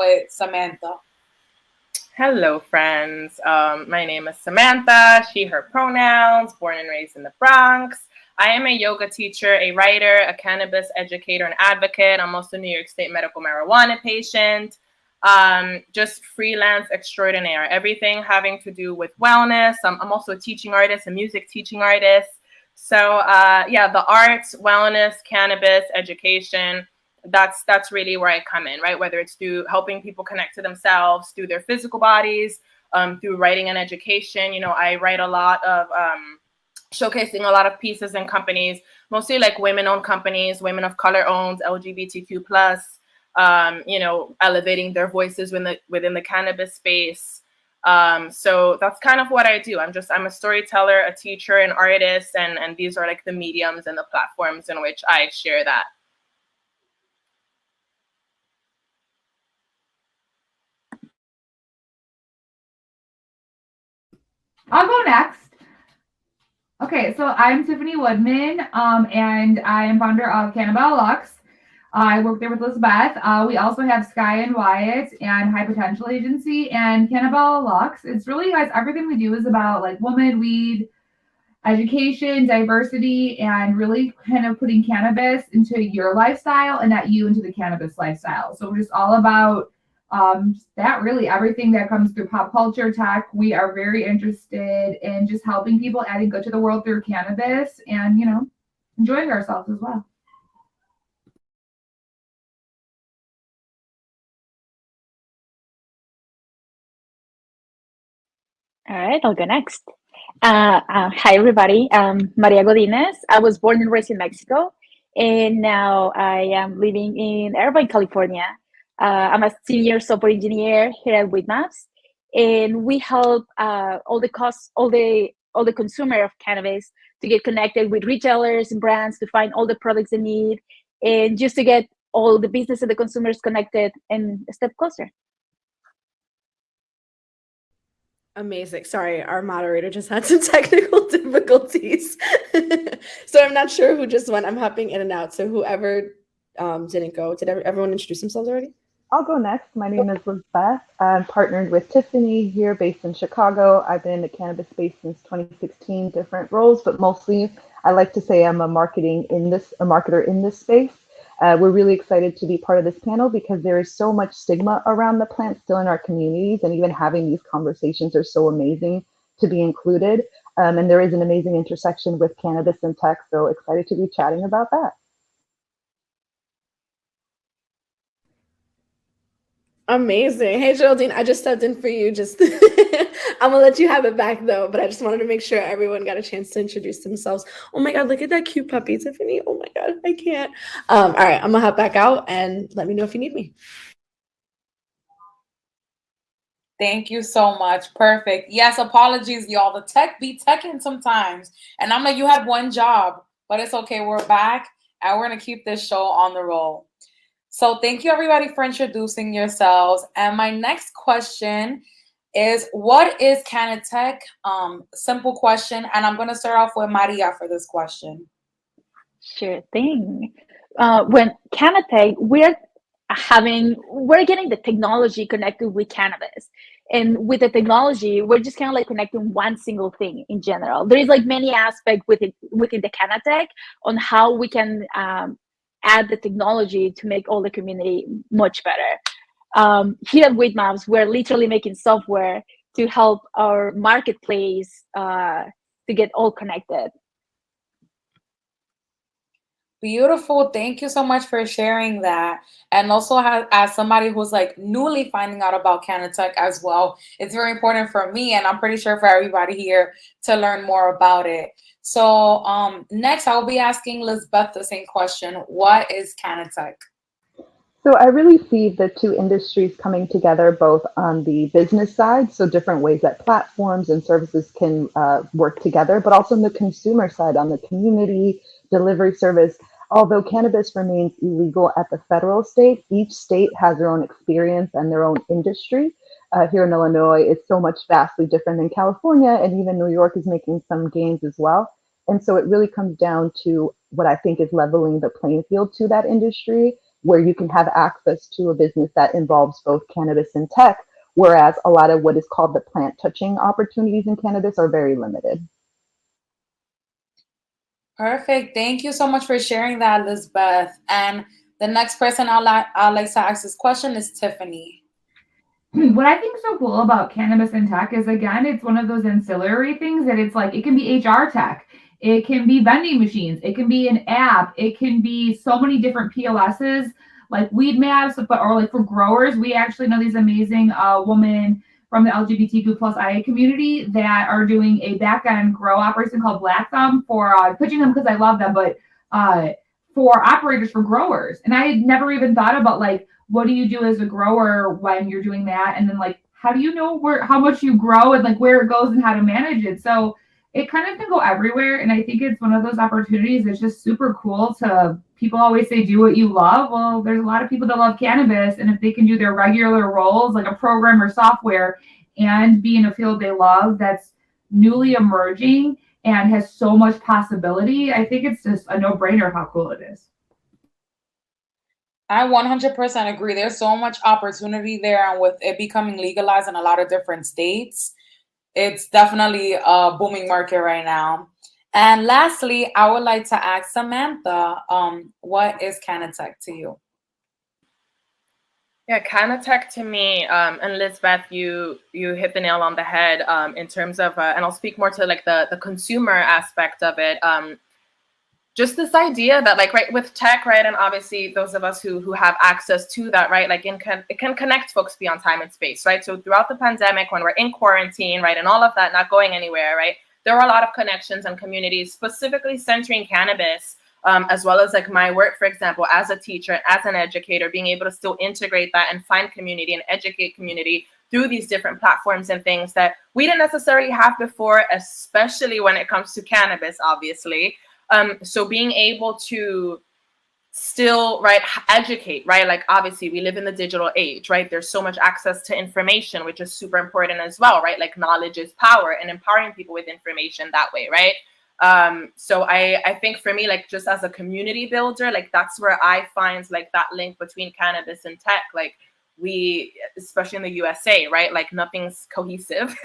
with Samantha. Hello, friends. My name is Samantha, she, her pronouns, born and raised in the Bronx. I am a yoga teacher, a writer, a cannabis educator, and advocate. I'm also a New York State medical marijuana patient, just freelance extraordinaire, everything having to do with wellness. I'm also a teaching artist, a music teaching artist. So, yeah, the arts, wellness, cannabis, education, that's really where I come in, right? Whether it's through helping people connect to themselves, through their physical bodies, through writing and education. I write a lot of showcasing a lot of pieces in companies, mostly like women-owned companies, women of color owned, LGBTQ plus. Elevating their voices within the cannabis space. So that's kind of what I do. I'm a storyteller, a teacher, an artist, and these are like the mediums and the platforms in which I share that. I'll go next. Okay, so I'm Tiffany Woodman, and I am founder of Cannabis Lux. I work there with Elizabeth. We also have Sky and Wyatt and High Potential Agency and Cannabis Lux. It's really, guys, everything we do is about like woman, weed, education, diversity, and really kind of putting cannabis into your lifestyle and not you into the cannabis lifestyle. So we're just all about that, really everything that comes through pop culture, tech. We are very interested in just helping people, adding good to the world through cannabis, and enjoying ourselves as well. All right, I'll go next. Hi, everybody. Maria Godinez. I was born and raised in Mexico, and now I am living in Irvine, California. I'm a senior software engineer here at Whitmaps, and we help all the consumer of cannabis to get connected with retailers and brands to find all the products they need, and just to get all the business and the consumers connected and a step closer. Amazing. Sorry, our moderator just had some technical difficulties. So I'm not sure who just went. I'm hopping in and out. So whoever didn't go, did everyone introduce themselves already? I'll go next. My name is Elizabeth. I'm partnered with Tiffany here based in Chicago. I've been in the cannabis space since 2016, different roles, but mostly I like to say I'm a marketer in this space. We're really excited to be part of this panel because there is so much stigma around the plant still in our communities, and even having these conversations are so amazing to be included. And there is an amazing intersection with cannabis and tech, so excited to be chatting about that. Amazing. Hey, Geraldine, I just stepped in for you. I'm gonna let you have it back though, but I just wanted to make sure everyone got a chance to introduce themselves. Oh my God, look at that cute puppy, Tiffany. Oh my God, I can't. All right, I'm gonna hop back out and let me know if you need me. Thank you so much. Perfect. Yes, apologies, y'all. The tech be teching sometimes. And I'm like, you had one job, but it's okay. We're back and we're going to keep this show on the roll. So thank you, everybody, for introducing yourselves. And my next question is, what is Canna-Tech? Simple question. And I'm going to start off with Maria for this question. Sure thing. When Cannatech, we're getting the technology connected with cannabis, and with the technology, we're just kind of like connecting one single thing in general. There is like many aspects within the Cannatech on how we can add the technology to make all the community much better. Here at Whitmaps, we're literally making software to help our marketplace to get all connected. Beautiful. Thank you so much for sharing that. And also, as somebody who's like newly finding out about Cannatech as well, it's very important for me, and I'm pretty sure for everybody here, to learn more about it. So next, I'll be asking Lizbeth the same question. What is Cannatech? So I really see the two industries coming together, both on the business side, so different ways that platforms and services can work together, but also on the consumer side, on the community delivery service. Although cannabis remains illegal at the federal state, each state has their own experience and their own industry. Here in Illinois, it's so much vastly different than California, and even New York is making some gains as well. And so it really comes down to what I think is leveling the playing field to that industry where you can have access to a business that involves both cannabis and tech, whereas a lot of what is called the plant touching opportunities in cannabis are very limited. Perfect. Thank you so much for sharing that, Elizabeth. And the next person I'd like to ask this question is Tiffany. What I think is so cool about cannabis and tech is, again, it's one of those ancillary things that it's like, it can be HR tech, it can be vending machines, it can be an app, it can be so many different POSs, like weed maps, or like for growers, we actually know these amazing women from the LGBTQ plus IA community that are doing a back end grow operation called Black Thumb for pitching them because I love them, but for operators for growers. And I had never even thought about like, what do you do as a grower when you're doing that? And then like, how do you know how much you grow and like where it goes and how to manage it? So it kind of can go everywhere. And I think it's one of those opportunities that's just super cool to, people always say, do what you love. Well, there's a lot of people that love cannabis. And if they can do their regular roles, like a program or software, and be in a field they love that's newly emerging and has so much possibility, I think it's just a no-brainer how cool it is. I 100% agree. There's so much opportunity there, and with it becoming legalized in a lot of different states, it's definitely a booming market right now. And lastly, I would like to ask Samantha, what is Cannatech to you? Yeah, Canna-Tech to me, and Lisbeth, you hit the nail on the head in terms of, and I'll speak more to like the consumer aspect of it. Just this idea that like, right, with tech, right, and obviously those of us who have access to that, right, like it can connect folks beyond time and space, right? So throughout the pandemic, when we're in quarantine, right, and all of that, not going anywhere, right, there are a lot of connections and communities specifically centering cannabis, as well as like my work, for example, as a teacher, as an educator, being able to still integrate that and find community and educate community through these different platforms and things that we didn't necessarily have before, especially when it comes to cannabis, obviously. So being able to still, right, educate, right? Like obviously we live in the digital age, right? There's so much access to information, which is super important as well, right? Like knowledge is power, and empowering people with information that way, right? So I think for me, like just as a community builder, like that's where I find like that link between cannabis and tech. Like we, especially in the USA, right? Like nothing's cohesive.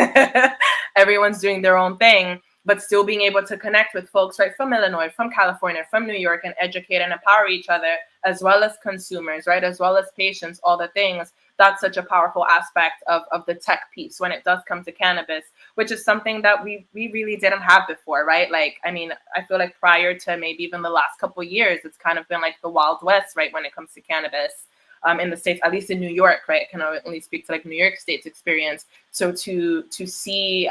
Everyone's doing their own thing, but still being able to connect with folks, right, from Illinois, from California, from New York, and educate and empower each other, as well as consumers, right, as well as patients, all the things. That's such a powerful aspect of the tech piece when it does come to cannabis, which is something that we really didn't have before, right? Like, I mean, I feel like prior to maybe even the last couple of years, it's kind of been like the Wild West, right, when it comes to cannabis. In the States, at least in New York, right? I can only speak to like New York State's experience. So to see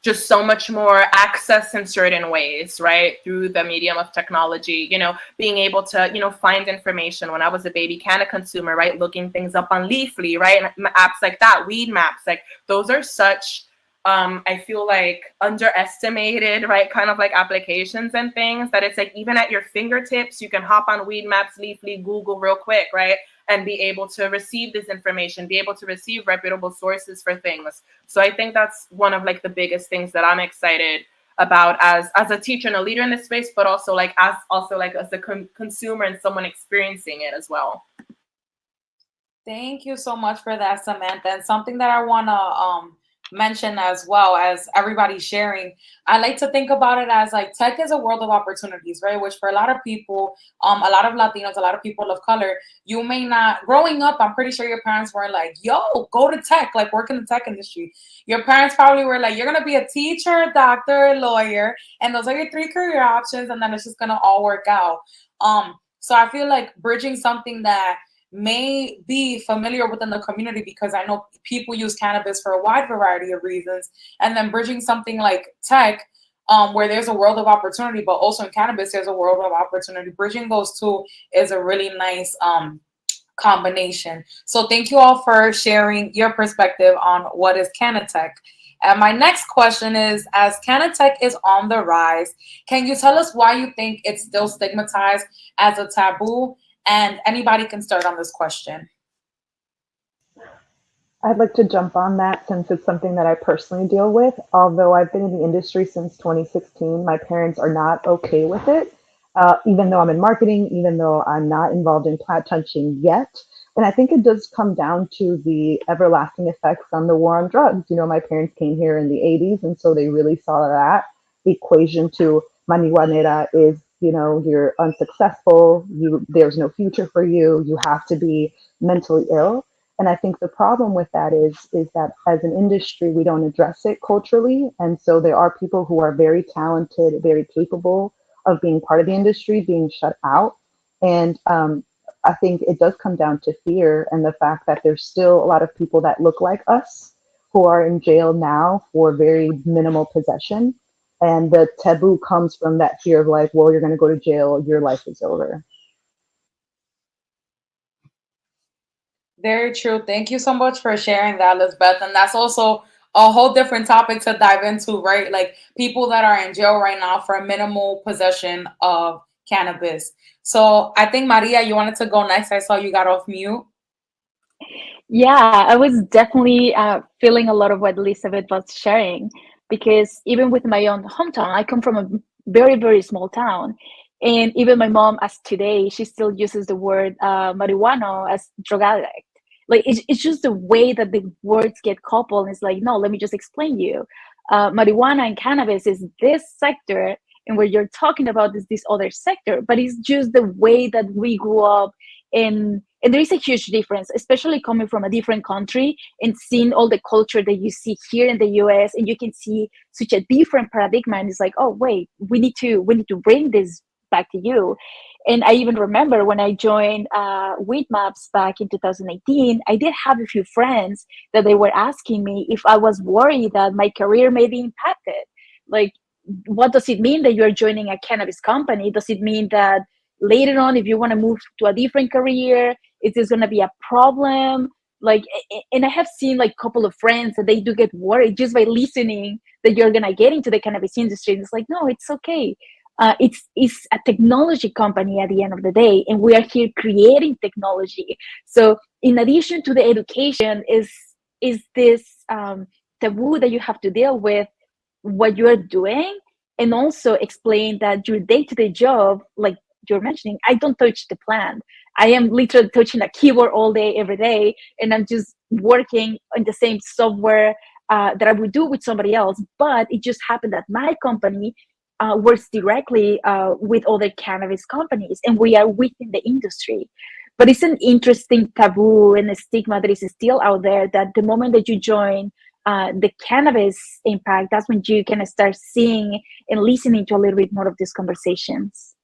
just so much more access in certain ways, right? Through the medium of technology, you know, being able to, you know, find information. When I was a baby canna consumer, right? Looking things up on Leafly, right? And apps like that, weed maps, like those are such, I feel like underestimated, right? Kind of like applications and things that it's like, even at your fingertips, you can hop on weed maps, Leafly, Google real quick, right? And be able to receive this information, be able to receive reputable sources for things. So I think that's one of like the biggest things that I'm excited about as a teacher and a leader in this space, but also as a consumer and someone experiencing it as well. Thank you so much for that, Samantha. And something that I want to mention as well as everybody sharing, I like to think about it as like tech is a world of opportunities, right? Which for a lot of people, a lot of Latinos, a lot of people of color, you may not, growing up, I'm pretty sure your parents weren't like, yo, go to tech, like work in the tech industry. Your parents probably were like, you're going to be a teacher, a doctor, a lawyer, and those are your 3 career options, and then it's just going to all work out. So I feel like bridging something that may be familiar within the community, because I know people use cannabis for a wide variety of reasons, and then bridging something like tech, where there's a world of opportunity, but also in cannabis there's a world of opportunity. Bridging those two is a really nice combination. So thank you all for sharing your perspective on what is Cannatech. And my next question is, as Cannatech is on the rise, can you tell us why you think it's still stigmatized as a taboo? And anybody can start on this question. I'd like to jump on that since it's something that I personally deal with. Although I've been in the industry since 2016, my parents are not okay with it. even though I'm in marketing, even though I'm not involved in plant touching yet. And I think it does come down to the everlasting effects on the war on drugs. You know, my parents came here in the 80s, and so they really saw that equation to marihuanera is, you know, you're unsuccessful, there's no future for you, you have to be mentally ill. And I think the problem with that is that as an industry, we don't address it culturally. And so there are people who are very talented, very capable of being part of the industry being shut out. And I think it does come down to fear and the fact that there's still a lot of people that look like us who are in jail now for very minimal possession. And the taboo comes from that fear of like, well, you're going to go to jail, your life is over. Very true. Thank you so much for sharing that, Lisbeth. And that's also a whole different topic to dive into, right? Like people that are in jail right now for minimal possession of cannabis. So I think, Maria, you wanted to go next. I saw you got off mute. Yeah, I was definitely feeling a lot of what Elizabeth was sharing, because even with my own hometown, I come from a very, very small town. And even my mom, as today, she still uses the word marijuana as drug addict. Like it's just the way that the words get coupled. It's like, no, let me just explain you. Marijuana and cannabis is this sector, and what you're talking about is this other sector. But it's just the way that we grew up in. And there is a huge difference, especially coming from a different country and seeing all the culture that you see here in the US, and you can see such a different paradigm. And it's like, oh wait, we need to bring this back to you. And I even remember when I joined Weed Maps back in 2018, I did have a few friends that they were asking me if I was worried that my career may be impacted. Like, what does it mean that you're joining a cannabis company? Does it mean that later on, if you want to move to a different career, is this going to be a problem? Like, and I have seen like a couple of friends that they do get worried just by listening that you're going to get into the cannabis industry. And it's like, no, it's okay. It's a technology company at the end of the day, and we are here creating technology. So in addition to the education is this taboo that you have to deal with what you're doing, and also explain that your day-to-day job, like you're mentioning, I don't touch the plant. I am literally touching a keyboard all day, every day, and I'm just working on the same software that I would do with somebody else. But it just happened that my company works directly with other cannabis companies, and we are within the industry. But it's an interesting taboo and a stigma that is still out there, that the moment that you join the cannabis impact, that's when you can start seeing and listening to a little bit more of these conversations.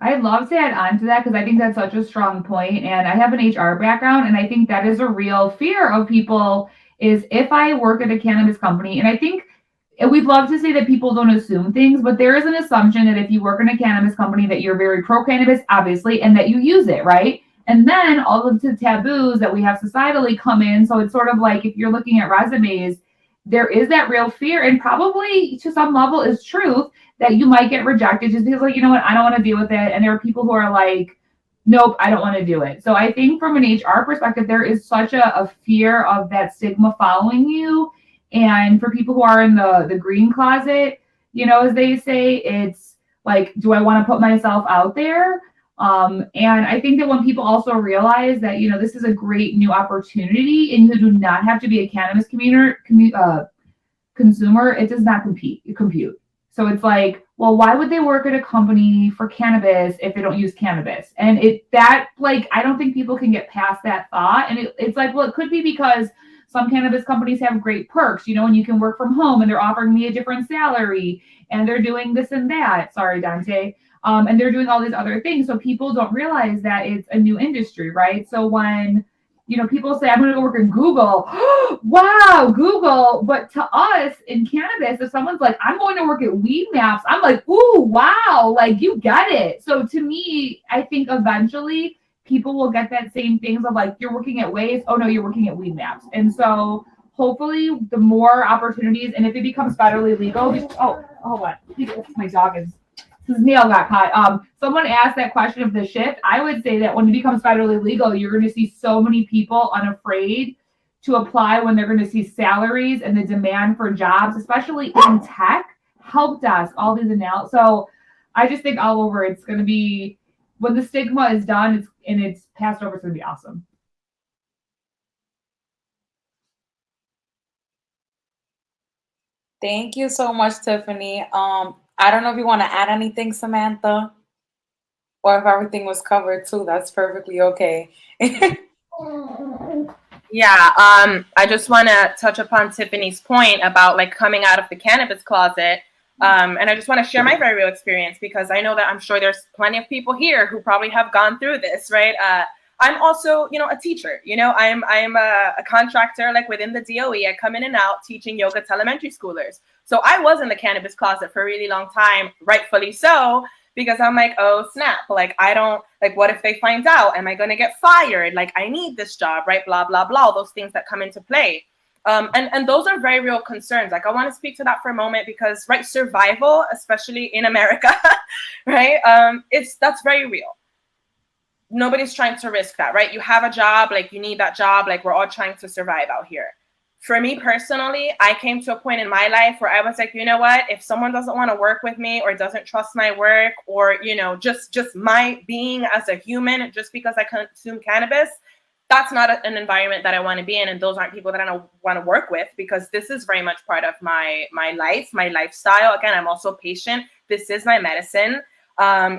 I'd love to add on to that because I think that's such a strong point. And I have an HR background, and I think that is a real fear of people is if I work at a cannabis company, and I think we'd love to say that people don't assume things, but there is an assumption that if you work in a cannabis company that you're very pro-cannabis, obviously, and that you use it, right? And then all of the taboos that we have societally come in. So it's sort of like if you're looking at resumes, there is that real fear, and probably to some level is truth, that you might get rejected just because, like, you know what, I don't want to deal with it. And there are people who are like, nope, I don't want to do it. So I think from an HR perspective, there is such a fear of that stigma following you. And for people who are in the green closet, you know, as they say, it's like, do I want to put myself out there? And I think that when people also realize that, you know, this is a great new opportunity and you do not have to be a cannabis consumer, it does not compute. So it's like, well, why would they work at a company for cannabis if they don't use cannabis? And I don't think people can get past that thought. And it's like, well, it could be because some cannabis companies have great perks, you know, and you can work from home and they're offering me a different salary and they're doing this and that. Sorry, Dante. And they're doing all these other things. So people don't realize that it's a new industry, right? So when, you know, people say, I'm going to go work in Google. Wow, Google. But to us in cannabis, if someone's like, I'm going to work at Weed Maps, I'm like, ooh, wow, like you get it. So to me, I think eventually people will get that same thing of like, you're working at Waze. Oh, no, you're working at Weed Maps. And so hopefully the more opportunities, and if it becomes federally legal, hold on. My dog is, his nail got caught. Someone asked that question of the shift. I would say that when it becomes federally legal, you're going to see so many people unafraid to apply when they're going to see salaries and the demand for jobs, especially in tech, help desk, all these analysis. So I just think all over it's going to be, when the stigma is done and it's passed over, it's going to be awesome. Thank you so much, Tiffany. I don't know if you want to add anything, Samantha, or if everything was covered too. That's perfectly okay. Yeah, I just want to touch upon Tiffany's point about like coming out of the cannabis closet. And I just want to share my very real experience because I know that I'm sure there's plenty of people here who probably have gone through this, right? I'm also, a teacher. I'm a contractor, like within the DOE. I come in and out teaching yoga to elementary schoolers. So I was in the cannabis closet for a really long time, rightfully so, because I'm like, oh snap, like I don't, like what if they find out? Am I going to get fired? Like I need this job, right? Blah, blah, blah, those things that come into play. And those are very real concerns. Like I want to speak to that for a moment because, right, survival, especially in America, right, that's very real. Nobody's trying to risk that, right? You have a job, like you need that job, like we're all trying to survive out here. For me personally, I came to a point in my life where I was like, you know what, if someone doesn't want to work with me or doesn't trust my work or, just my being as a human, just because I consume cannabis, that's not an environment that I want to be in. And those aren't people that I want to work with because this is very much part of my life, my lifestyle. Again, I'm also a patient. This is my medicine.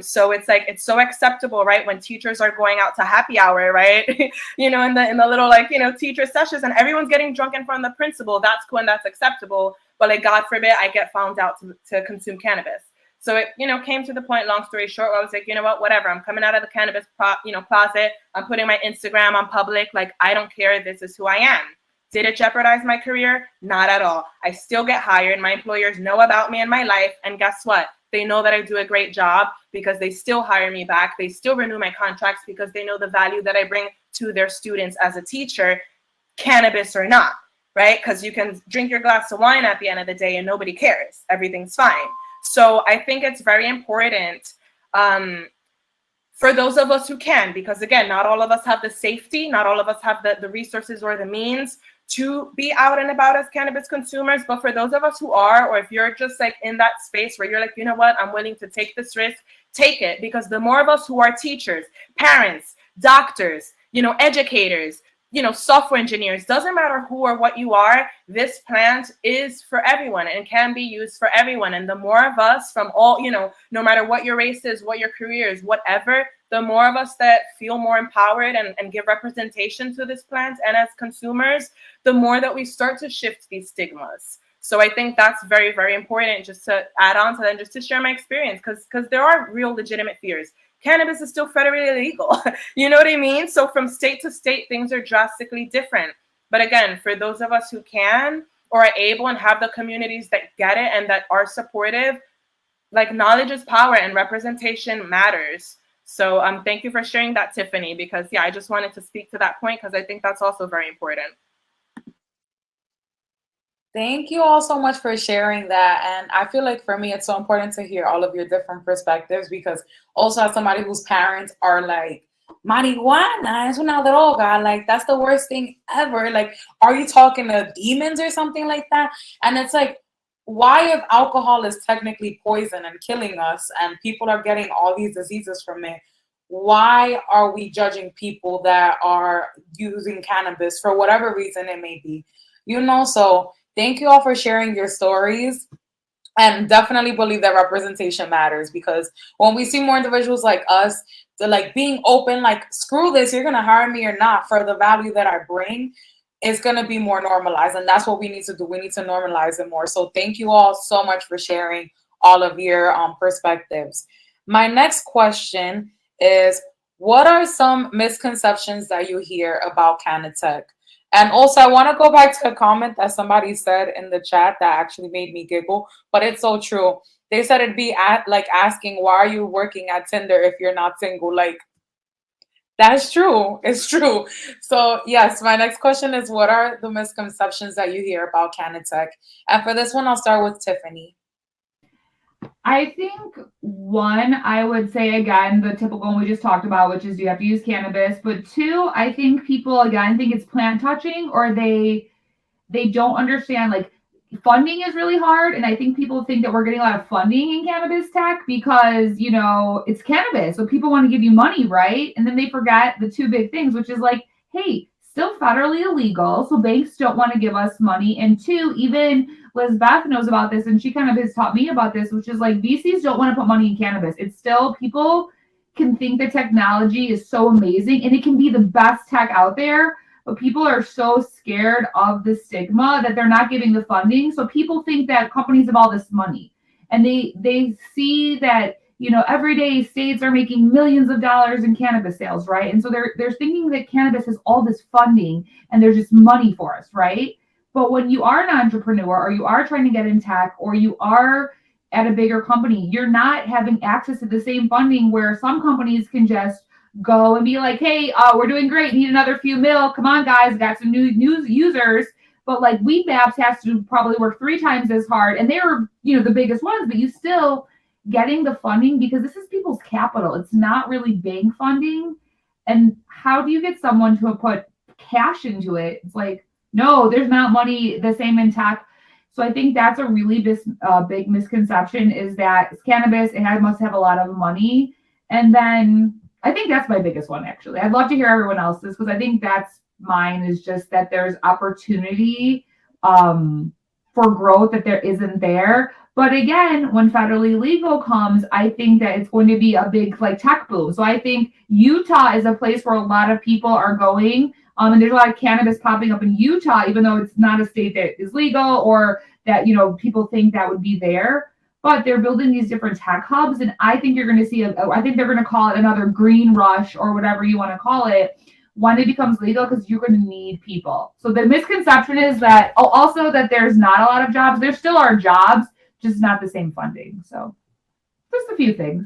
So it's like, it's so acceptable, right? When teachers are going out to happy hour, right? in the little, like, teacher sessions and everyone's getting drunk in front of the principal. That's cool and that's acceptable. But like, God forbid, I get found out to consume cannabis. So it, came to the point, long story short, where I was like, you know what, whatever. I'm coming out of the cannabis, closet. I'm putting my Instagram on public. Like, I don't care. This is who I am. Did it jeopardize my career? Not at all. I still get hired. My employers know about me and my life. And guess what? They know that I do a great job because they still hire me back. They still renew my contracts because they know the value that I bring to their students as a teacher, cannabis or not, right? Because you can drink your glass of wine at the end of the day and nobody cares. Everything's fine. So I think it's very important for those of us who can, because again, not all of us have the safety, not all of us have the resources or the means to be out and about as cannabis consumers. But for those of us who are, or if you're just like in that space where you're like, you know what, I'm willing to take this risk, take it. Because the more of us who are teachers, parents, doctors, educators, software engineers, doesn't matter who or what you are, this plant is for everyone and can be used for everyone. And the more of us from all, no matter what your race is, what your career is, whatever, the more of us that feel more empowered and give representation to this plant and as consumers, the more that we start to shift these stigmas. So I think that's very, very important, just to add on to that, and just to share my experience, because there are real legitimate fears. Cannabis is still federally illegal. You know what I mean? So from state to state, things are drastically different. But again, for those of us who can or are able and have the communities that get it and that are supportive, like, knowledge is power and representation matters. So thank you for sharing that, Tiffany, because yeah, I just wanted to speak to that point because I think that's also very important. Thank you all so much for sharing that. And I feel like for me, it's so important to hear all of your different perspectives because also as somebody whose parents are like, marijuana es una droga, like that's the worst thing ever. Like, are you talking to demons or something like that? And it's like, why, if alcohol is technically poison and killing us and people are getting all these diseases from it, why are we judging people that are using cannabis for whatever reason it may be? So thank you all for sharing your stories, and definitely believe that representation matters, because when we see more individuals like us, like being open, like screw this, you're gonna hire me or not for the value that I bring, is gonna be more normalized, and that's what we need to do. We need to normalize it more. So thank you all so much for sharing all of your perspectives. My next question is, what are some misconceptions that you hear about Canna-Tech? And also, I want to go back to a comment that somebody said in the chat that actually made me giggle, but it's so true. They said it'd be like asking, why are you working at Tinder if you're not single? Like, that's true. It's true. So yes, my next question is, what are the misconceptions that you hear about Cannatech? And for this one, I'll start with Tiffany. I think one, I would say again, the typical one we just talked about, which is you have to use cannabis. But two, I think people again think it's plant touching, or they don't understand, like, funding is really hard, and I think people think that we're getting a lot of funding in cannabis tech because, you know, it's cannabis, so people want to give you money, right? And then they forget the two big things, which is like, hey, still federally illegal, so banks don't want to give us money. And two, even Liz Beth knows about this, and she kind of has taught me about this, which is like VCs don't want to put money in cannabis. It's still, people can think the technology is so amazing and it can be the best tech out there, but people are so scared of the stigma that they're not giving the funding. So people think that companies have all this money, and they see that, you know, every day states are making millions of dollars in cannabis sales, right? And so they're thinking that cannabis has all this funding and there's just money for us, right? But when you are an entrepreneur, or you are trying to get in tech, or you are at a bigger company, you're not having access to the same funding where some companies can just go and be like, hey, we're doing great, need another few mil, come on guys, got some new users. But like Weed Maps has to probably work 3 times as hard, and they were, you know, the biggest ones, but you still getting the funding because this is people's capital. It's not really bank funding. And how do you get someone to put cash into it? It's like, no, there's not money the same in tech. So I think that's a really big misconception, is that it's cannabis, it must have a lot of money. And then I think that's my biggest one, actually. I'd love to hear everyone else's, because I think that's mine, is just that there's opportunity for growth that there isn't there. But again, when federally legal comes, I think that it's going to be a big like tech boom. So I think Utah is a place where a lot of people are going. And there's a lot of cannabis popping up in Utah, even though it's not a state that is legal, or that, you know, people think that would be there. But they're building these different tech hubs, and I think you're going to see I think they're going to call it another green rush, or whatever you want to call it, when it becomes legal, because you're going to need people. So the misconception is that, also that there's not a lot of jobs. There still are jobs, just not the same funding. So just a few things.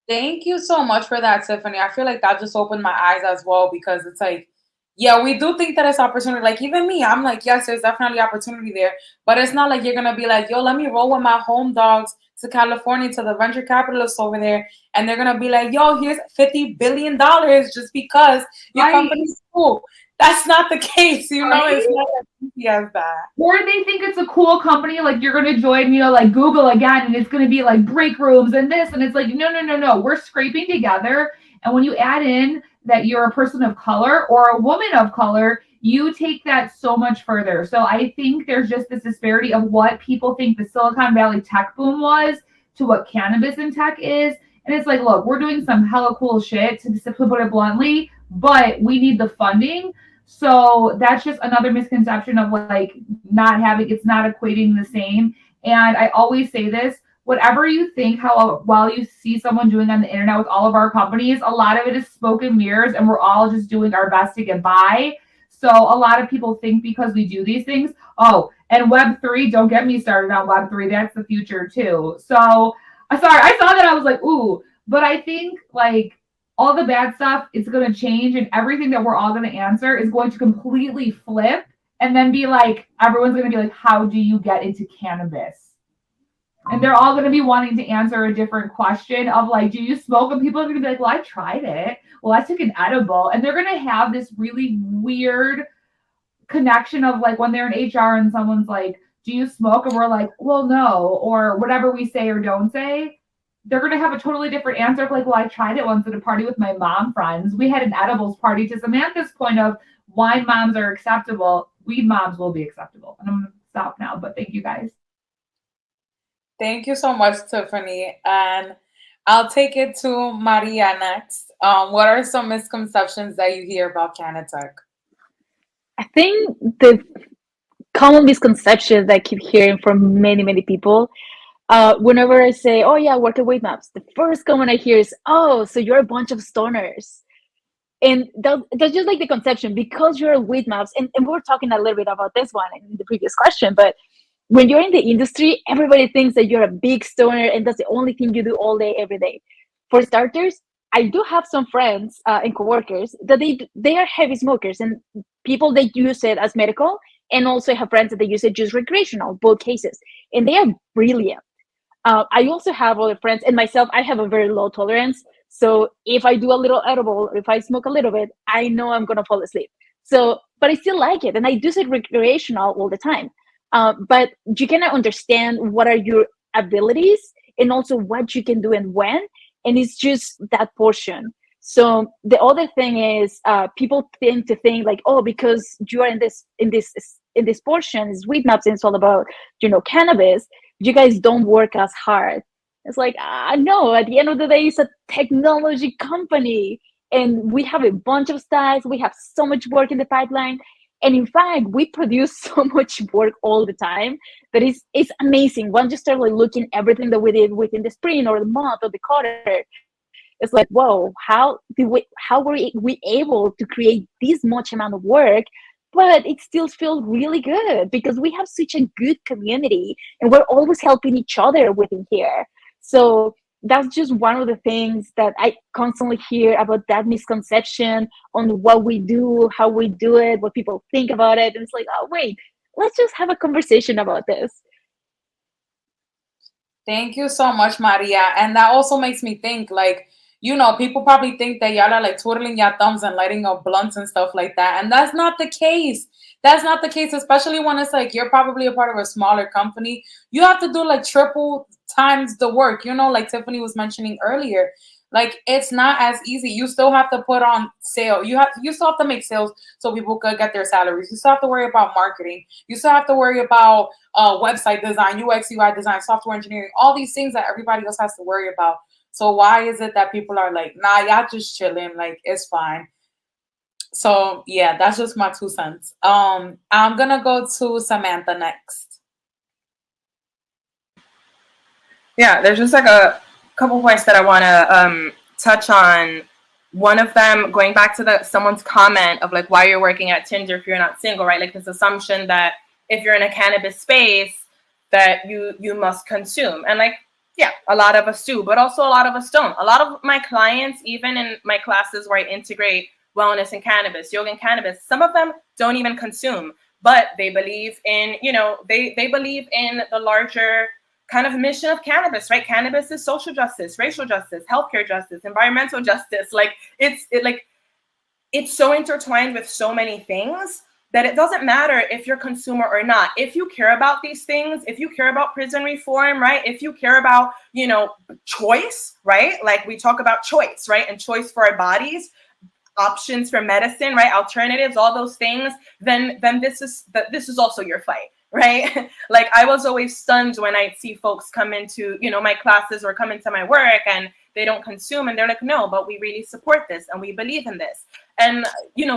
Thank you so much for that, Tiffany. I feel like that just opened my eyes as well, because it's like, yeah, we do think that it's opportunity. Like even me, I'm like, yes, there's definitely opportunity there, but it's not like you're gonna be like, yo, let me roll with my home dogs to California, to the venture capitalists over there, and they're gonna be like, yo, here's $50 billion just because your company's cool. That's not the case, you know. It's not as easy as that. Or they think it's a cool company, like you're going to join, you know, like Google again, and it's going to be like break rooms and this, and it's like, no. We're scraping together, and when you add in that you're a person of color or a woman of color, you take that so much further. So I think there's just this disparity of what people think the Silicon Valley tech boom was to what cannabis and tech is. And it's like, look, we're doing some hella cool shit, to put it bluntly, but we need the funding. So that's just another misconception of like not having, it's not equating the same. And I always say this, whatever you think, how well you see someone doing on the internet with all of our companies, a lot of it is smoke and mirrors, and we're all just doing our best to get by. So a lot of people think because we do these things, oh, and Web3, don't get me started on Web3, that's the future too. So I saw that, I was like, ooh, but I think like all the bad stuff is going to change, and everything that we're all going to answer is going to completely flip, and then be like, everyone's going to be like, how do you get into cannabis? And they're all going to be wanting to answer a different question of like, do you smoke? And people are going to be like, well, I tried it. Well, I took an edible. And they're going to have this really weird connection of like when they're in HR and someone's like, do you smoke? And we're like, well, no, or whatever we say or don't say. They're going to have a totally different answer of like, well, I tried it once at a party with my mom friends. We had an edibles party. To Samantha's point of wine moms are acceptable, weed moms will be acceptable. And I'm going to stop now, but thank you guys. Thank you so much, Tiffany. And I'll take it to Maria next. What are some misconceptions that you hear about Cannatech? I think the common misconception that I keep hearing from many people, whenever I say, oh yeah, work at Weed Maps, the first comment I hear is, oh, so you're a bunch of stoners. And that's just like the conception, because you're a Weed Maps, and we were talking a little bit about this one in the previous question, but when you're in the industry, everybody thinks that you're a big stoner and that's the only thing you do all day, every day. For starters, I do have some friends and coworkers that they are heavy smokers, and people that use it as medical, and also have friends that they use it just recreational, both cases, and they are brilliant. I also have other friends, and myself, I have a very low tolerance. So if I do a little edible, or if I smoke a little bit, I know I'm going to fall asleep. So, but I still like it, and I do it recreational all the time. but you cannot understand what are your abilities and also what you can do and when, and it's just that portion. So the other thing is, people tend to think like, oh, because you are in this portion, is Sweet Nuts, and it's all about, cannabis, you guys don't work as hard. It's like, no, at the end of the day, it's a technology company, and we have a bunch of styles, we have so much work in the pipeline, and in fact, we produce so much work all the time that it's amazing. Once you start like looking everything that we did within the sprint or the month or the quarter, it's like, whoa, how were we able to create this much amount of work, but it still feels really good because we have such a good community and we're always helping each other within here. So that's just one of the things that I constantly hear about, that misconception on what we do, how we do it, what people think about it. And it's like, oh, wait, let's just have a conversation about this. Thank you so much, Maria. And that also makes me think, like, people probably think that y'all are like twiddling your thumbs and lighting up blunts and stuff like that. And that's not the case. That's not the case, especially when it's like you're probably a part of a smaller company. You have to do like triple times the work, like Tiffany was mentioning earlier. Like, it's not as easy. You still have to put on sale. You still have to make sales so people could get their salaries. You still have to worry about marketing. You still have to worry about website design, UX, UI design, software engineering, all these things that everybody else has to worry about. So why is it that people are like, nah, y'all just chilling, like, it's fine? So yeah, that's just my 2 cents. I'm gonna go to Samantha next. Yeah, there's just like a couple points that I want to touch on. One of them, going back to someone's comment of like, why you're working at Tinder if you're not single, right? Like this assumption that if you're in a cannabis space that you must consume. And like, yeah, a lot of us do, but also a lot of us don't. A lot of my clients, even in my classes where I integrate wellness and cannabis, yoga and cannabis, some of them don't even consume, but they believe in, they believe in the larger kind of mission of cannabis, right? Cannabis is social justice, racial justice, healthcare justice, environmental justice. Like it's so intertwined with so many things that it doesn't matter if you're a consumer or not. If you care about these things, if you care about prison reform, right? If you care about, choice, right? Like we talk about choice, right? And choice for our bodies, options for medicine, right? Alternatives, all those things, then this is also your fight, right? Like I was always stunned when I see folks come into, my classes or come into my work and they don't consume, and they're like, no, but we really support this and we believe in this. And,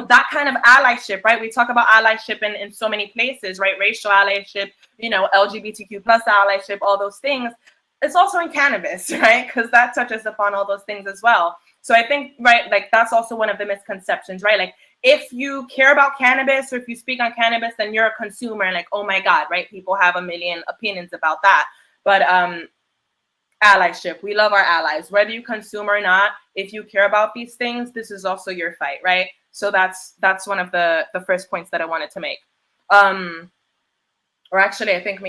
that kind of allyship, right? We talk about allyship in so many places, right? Racial allyship, LGBTQ plus allyship, all those things. It's also in cannabis, right? Because that touches upon all those things as well. So I think, right, like that's also one of the misconceptions, right? Like if you care about cannabis or if you speak on cannabis, then you're a consumer and like, oh my God, right? People have a million opinions about that. But allyship, we love our allies, whether you consume or not. If you care about these things, this is also your fight, right? So that's one of the first points that I wanted to make. Or actually, I think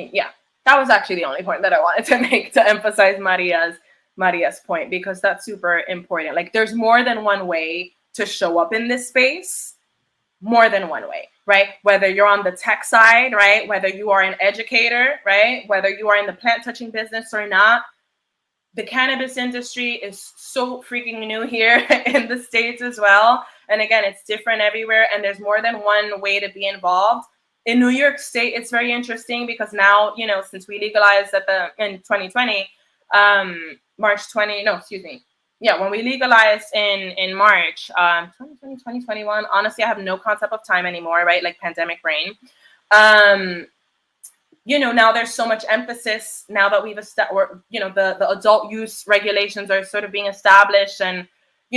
that was actually the only point that I wanted to make to emphasize Maria's point, because that's super important. Like there's more than one way to show up in this space, more than one way, right? Whether you're on the tech side, right? Whether you are an educator, right? Whether you are in the plant touching business or not, the cannabis industry is so freaking new here in the States as well. And again, it's different everywhere. And there's more than one way to be involved. In New York State, it's very interesting because now, since we legalized in 2020, when we legalized in March, 2020, 2021, honestly, I have no concept of time anymore, right? Like pandemic brain. Now there's so much emphasis now that we've the adult use regulations are sort of being established, and,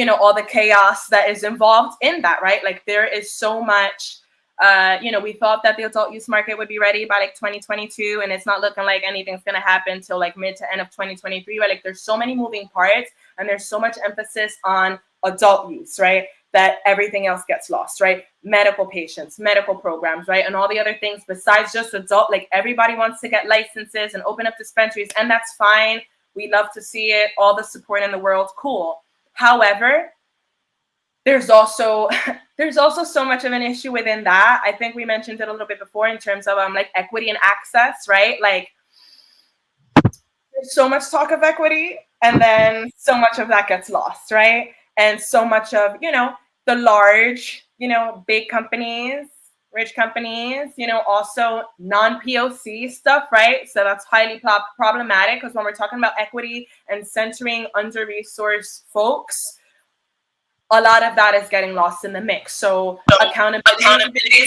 all the chaos that is involved in that, right? Like there is so much, we thought that the adult use market would be ready by like 2022, and it's not looking like anything's going to happen till like mid to end of 2023, right? Like there's so many moving parts and there's so much emphasis on adult use, right? That everything else gets lost, right? Medical patients, medical programs, right? And all the other things besides just adult, like everybody wants to get licenses and open up dispensaries, and that's fine. We love to see it, all the support in the world, cool. However, there's also there's also so much of an issue within that. I think we mentioned it a little bit before in terms of like equity and access, right? Like there's so much talk of equity, and then so much of that gets lost, right? And so much of, the large, big companies, rich companies, also non-POC stuff, right? So that's highly problematic, because when we're talking about equity and centering under-resourced folks, a lot of that is getting lost in the mix. So accountability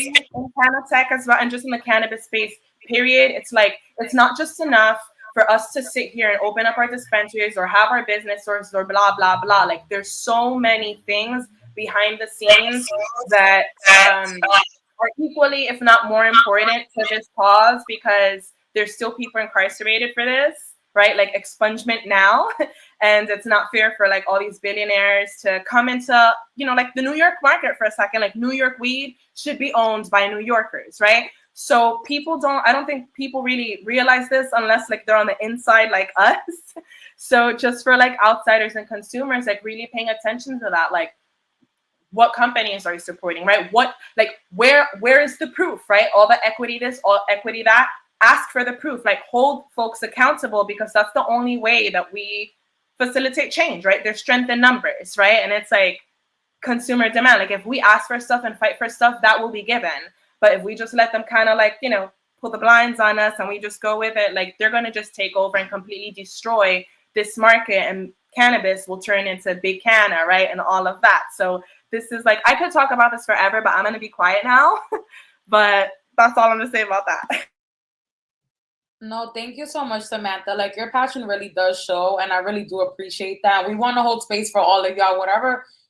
in Canna-Tech as well, and just in the cannabis space, period. It's like, it's not just enough for us to sit here and open up our dispensaries or have our business or blah, blah, blah. Like, there's so many things behind the scenes that are equally, if not more important to this cause, because there's still people incarcerated for this, right? Like expungement now. And it's not fair for like all these billionaires to come into, like the New York market for a second. Like New York weed should be owned by New Yorkers, right? So I don't think people really realize this unless like they're on the inside like us. So just for like outsiders and consumers, like really paying attention to that, like what companies are you supporting, right? What, like, where is the proof, right? All the equity this, all equity that, ask for the proof, like hold folks accountable, because that's the only way that we facilitate change, right? There's strength in numbers, right? And it's like consumer demand. Like if we ask for stuff and fight for stuff, that will be given. But if we just let them kind of like, pull the blinds on us and we just go with it, like they're going to just take over and completely destroy this market, and cannabis will turn into big canna, right? And all of that. So this is like, I could talk about this forever, but I'm going to be quiet now. But that's all I'm going to say about that. No, thank you so much, Samantha. Like your passion really does show, and I really do appreciate that. We want to hold space for all of y'all.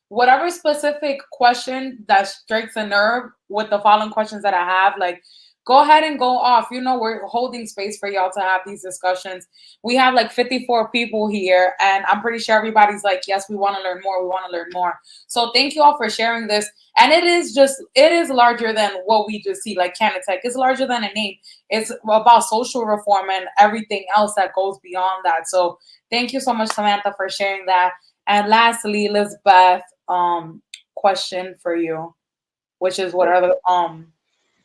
Whatever specific question that strikes a nerve with the following questions that I have, like go ahead and go off. We're holding space for y'all to have these discussions. We have like 54 people here, and I'm pretty sure everybody's like, yes, we want to learn more. We want to learn more. So thank you all for sharing this. And it is larger than what we just see. Like Cannatech is larger than a name. It's about social reform and everything else that goes beyond that. So thank you so much, Samantha, for sharing that. And lastly, Elizabeth, question for you, which is what other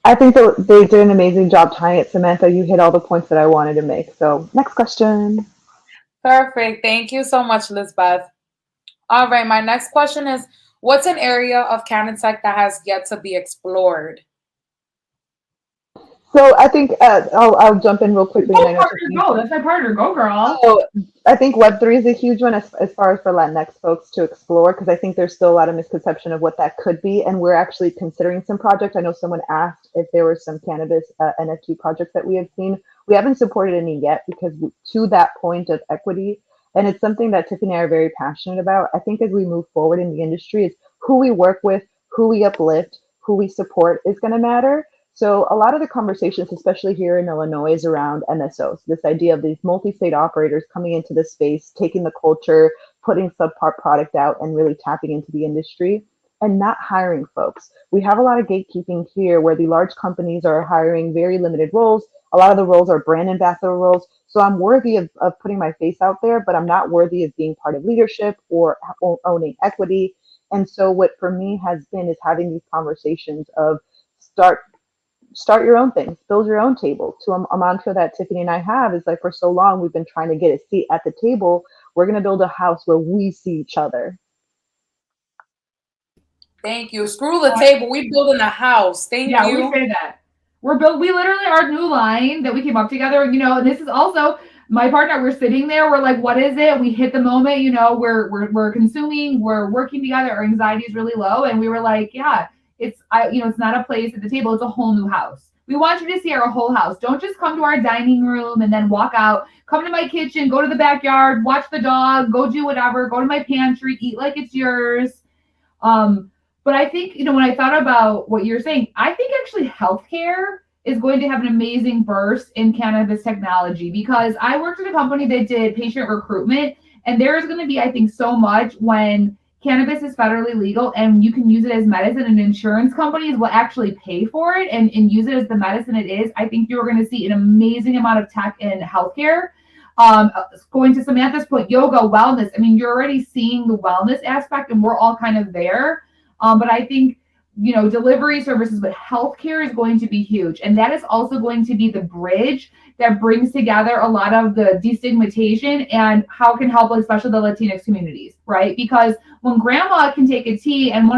I think that they did an amazing job tying it, Samantha. You hit all the points that I wanted to make. So next question. Perfect. Thank you so much, Elizabeth. All right, my next question is, what's an area of Cannatech that has yet to be explored? So I think I'll jump in real quickly. Go, partner, go. That's my partner. Go, girl. So I think Web3 is a huge one as far as for Latinx folks to explore, because I think there's still a lot of misconception of what that could be. And we're actually considering some projects. I know someone asked if there were some cannabis NFT projects that we have seen. We haven't supported any yet, because to that point of equity, and it's something that Tiffany and I are very passionate about. I think as we move forward in the industry, is who we work with, who we uplift, who we support is going to matter. So a lot of the conversations, especially here in Illinois, is around MSOs, this idea of these multi-state operators coming into the space, taking the culture, putting subpar product out, and really tapping into the industry and not hiring folks. We have a lot of gatekeeping here where the large companies are hiring very limited roles. A lot of the roles are brand ambassador roles. So I'm worthy of putting my face out there, but I'm not worthy of being part of leadership or owning equity. And so what for me has been is having these conversations of start your own things, build your own table. To a mantra that Tiffany and I have is like, for so long, we've been trying to get a seat at the table. We're going to build a house where we see each other. Thank you. Screw the table. We building a house. Thank you. Yeah, we say that. We literally, our new line that we came up together, and this is also my partner. We're sitting there. We're like, what is it? We hit the moment, we're consuming, we're working together. Our anxiety is really low. And we were like, yeah, it's not a place at the table. It's a whole new house. We want you to see our whole house. Don't just come to our dining room and then walk out. Come to my kitchen, go to the backyard, watch the dog, go do whatever, go to my pantry, eat like it's yours. But I think, when I thought about what you're saying, I think actually healthcare is going to have an amazing burst in cannabis technology, because I worked at a company that did patient recruitment, and there is going to be, I think, so much when cannabis is federally legal and you can use it as medicine, and insurance companies will actually pay for it and use it as the medicine it is. I think you're going to see an amazing amount of tech in healthcare. Going to Samantha's point, yoga, wellness. I mean, you're already seeing the wellness aspect, and we're all kind of there. But I think delivery services, but healthcare is going to be huge. And that is also going to be the bridge that brings together a lot of the destigmatization and how it can help, especially the Latinx communities, right? Because when grandma can take a tea, and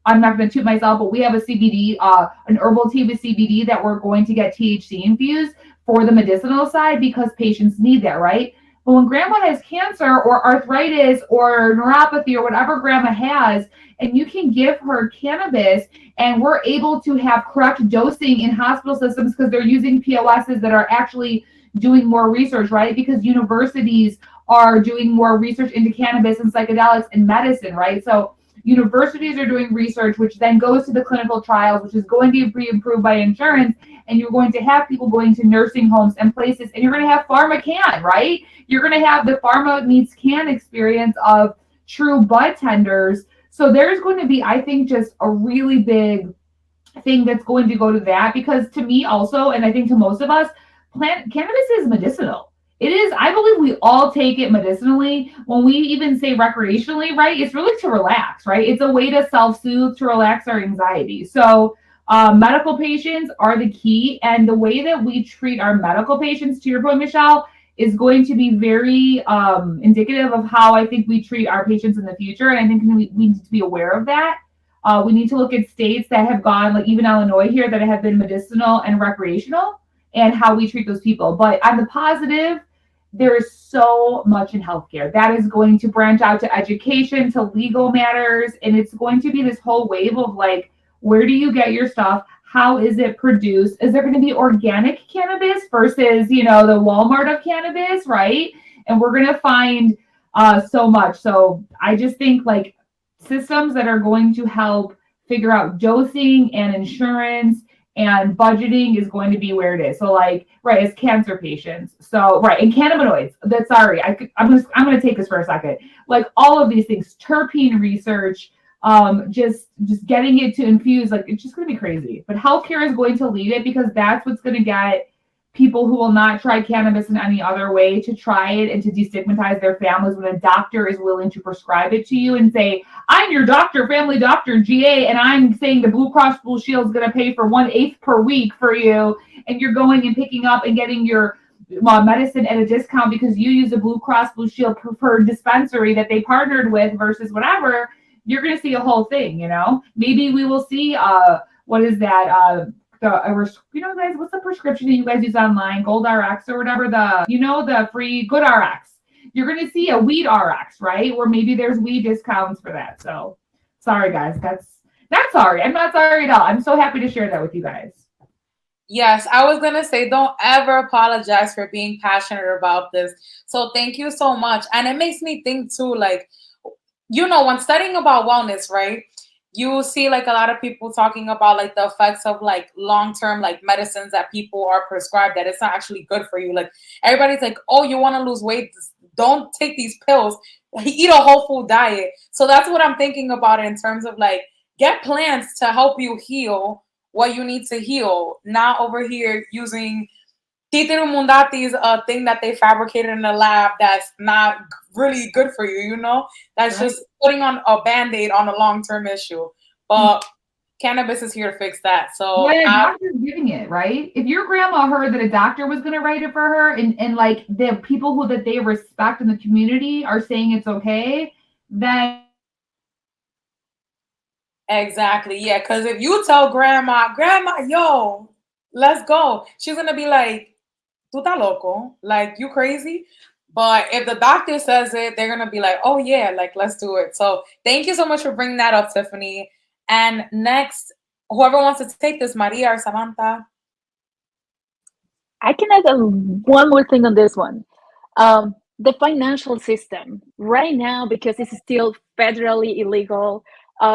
I'm not going to toot myself, but we have a CBD, an herbal tea with CBD that we're going to get THC infused for the medicinal side because patients need that, right? But when grandma has cancer or arthritis or neuropathy or whatever grandma has, and you can give her cannabis, and we're able to have correct dosing in hospital systems because they're using POSs that are actually doing more research, right? Because universities are doing more research into cannabis and psychedelics and medicine, right? So universities are doing research, which then goes to the clinical trials, which is going to be approved by insurance. And you're going to have people going to nursing homes and places, and you're going to have pharma can, right? You're going to have the pharma meets can experience of true bud tenders. So there's going to be, I think, just a really big thing that's going to go to that, because to me also, and I think to most of us, cannabis is medicinal. It is, I believe we all take it medicinally. When we even say recreationally, right, it's really to relax, right? It's a way to self-soothe, to relax our anxiety. So medical patients are the key. And the way that we treat our medical patients, to your point, Michelle, is going to be very indicative of how I think we treat our patients in the future. And I think we need to be aware of that. We need to look at states that have gone, like even Illinois here, that have been medicinal and recreational, and how we treat those people. But on the positive, there is so much in healthcare that is going to branch out to education, to legal matters. And it's going to be this whole wave of like, where do you get your stuff? How is it produced? Is there going to be organic cannabis versus, the Walmart of cannabis, right? And we're going to find so much. So I just think like systems that are going to help figure out dosing and insurance and budgeting is going to be where it is. So like, right, as cancer patients. So, right, and cannabinoids. I'm going to take this for a second. Like all of these things, terpene research, just getting it to infuse, like it's just going to be crazy. But healthcare is going to lead it, because that's what's going to get people who will not try cannabis in any other way to try it, and to destigmatize their families when a doctor is willing to prescribe it to you and say, I'm your doctor, family doctor, GA, and I'm saying the Blue Cross Blue Shield is going to pay for 1/8 per week for you, and you're going and picking up and getting your medicine at a discount because you use a Blue Cross Blue Shield preferred dispensary that they partnered with versus whatever. You're going to see a whole thing, Maybe we will see, what is that, guys, what's the prescription that you guys use online? Gold RX or whatever, the free Good RX. You're going to see a weed RX, right? Where maybe there's weed discounts for that. So sorry, guys. That's sorry. I'm not sorry at all. I'm so happy to share that with you guys. Yes, I was going to say, don't ever apologize for being passionate about this. So thank you so much. And it makes me think too, like, when studying about wellness, right? You see like a lot of people talking about like the effects of like long-term like medicines that people are prescribed that it's not actually good for you. Like everybody's like, oh, you want to lose weight? Don't take these pills. Eat a whole food diet. So that's what I'm thinking about in terms of like, get plants to help you heal what you need to heal. Not over here using Titiru Mundati's thing that they fabricated in the lab that's not really good for you, That's just putting on a Band-Aid on a long-term issue. But cannabis is here to fix that. So yeah, doctor's giving it, right? If your grandma heard that a doctor was going to write it for her, and like the people that they respect in the community are saying it's okay, then exactly, yeah. Because if you tell grandma, yo, let's go, she's gonna be like, "Tú estás loco? Like, you crazy?" But if the doctor says it, they're gonna be like, "Oh yeah, like let's do it." So thank you so much for bringing that up, Tiffany. And next, whoever wants to take this, Maria or Samantha. I can add one more thing on this one. The financial system right now, because it's still federally illegal,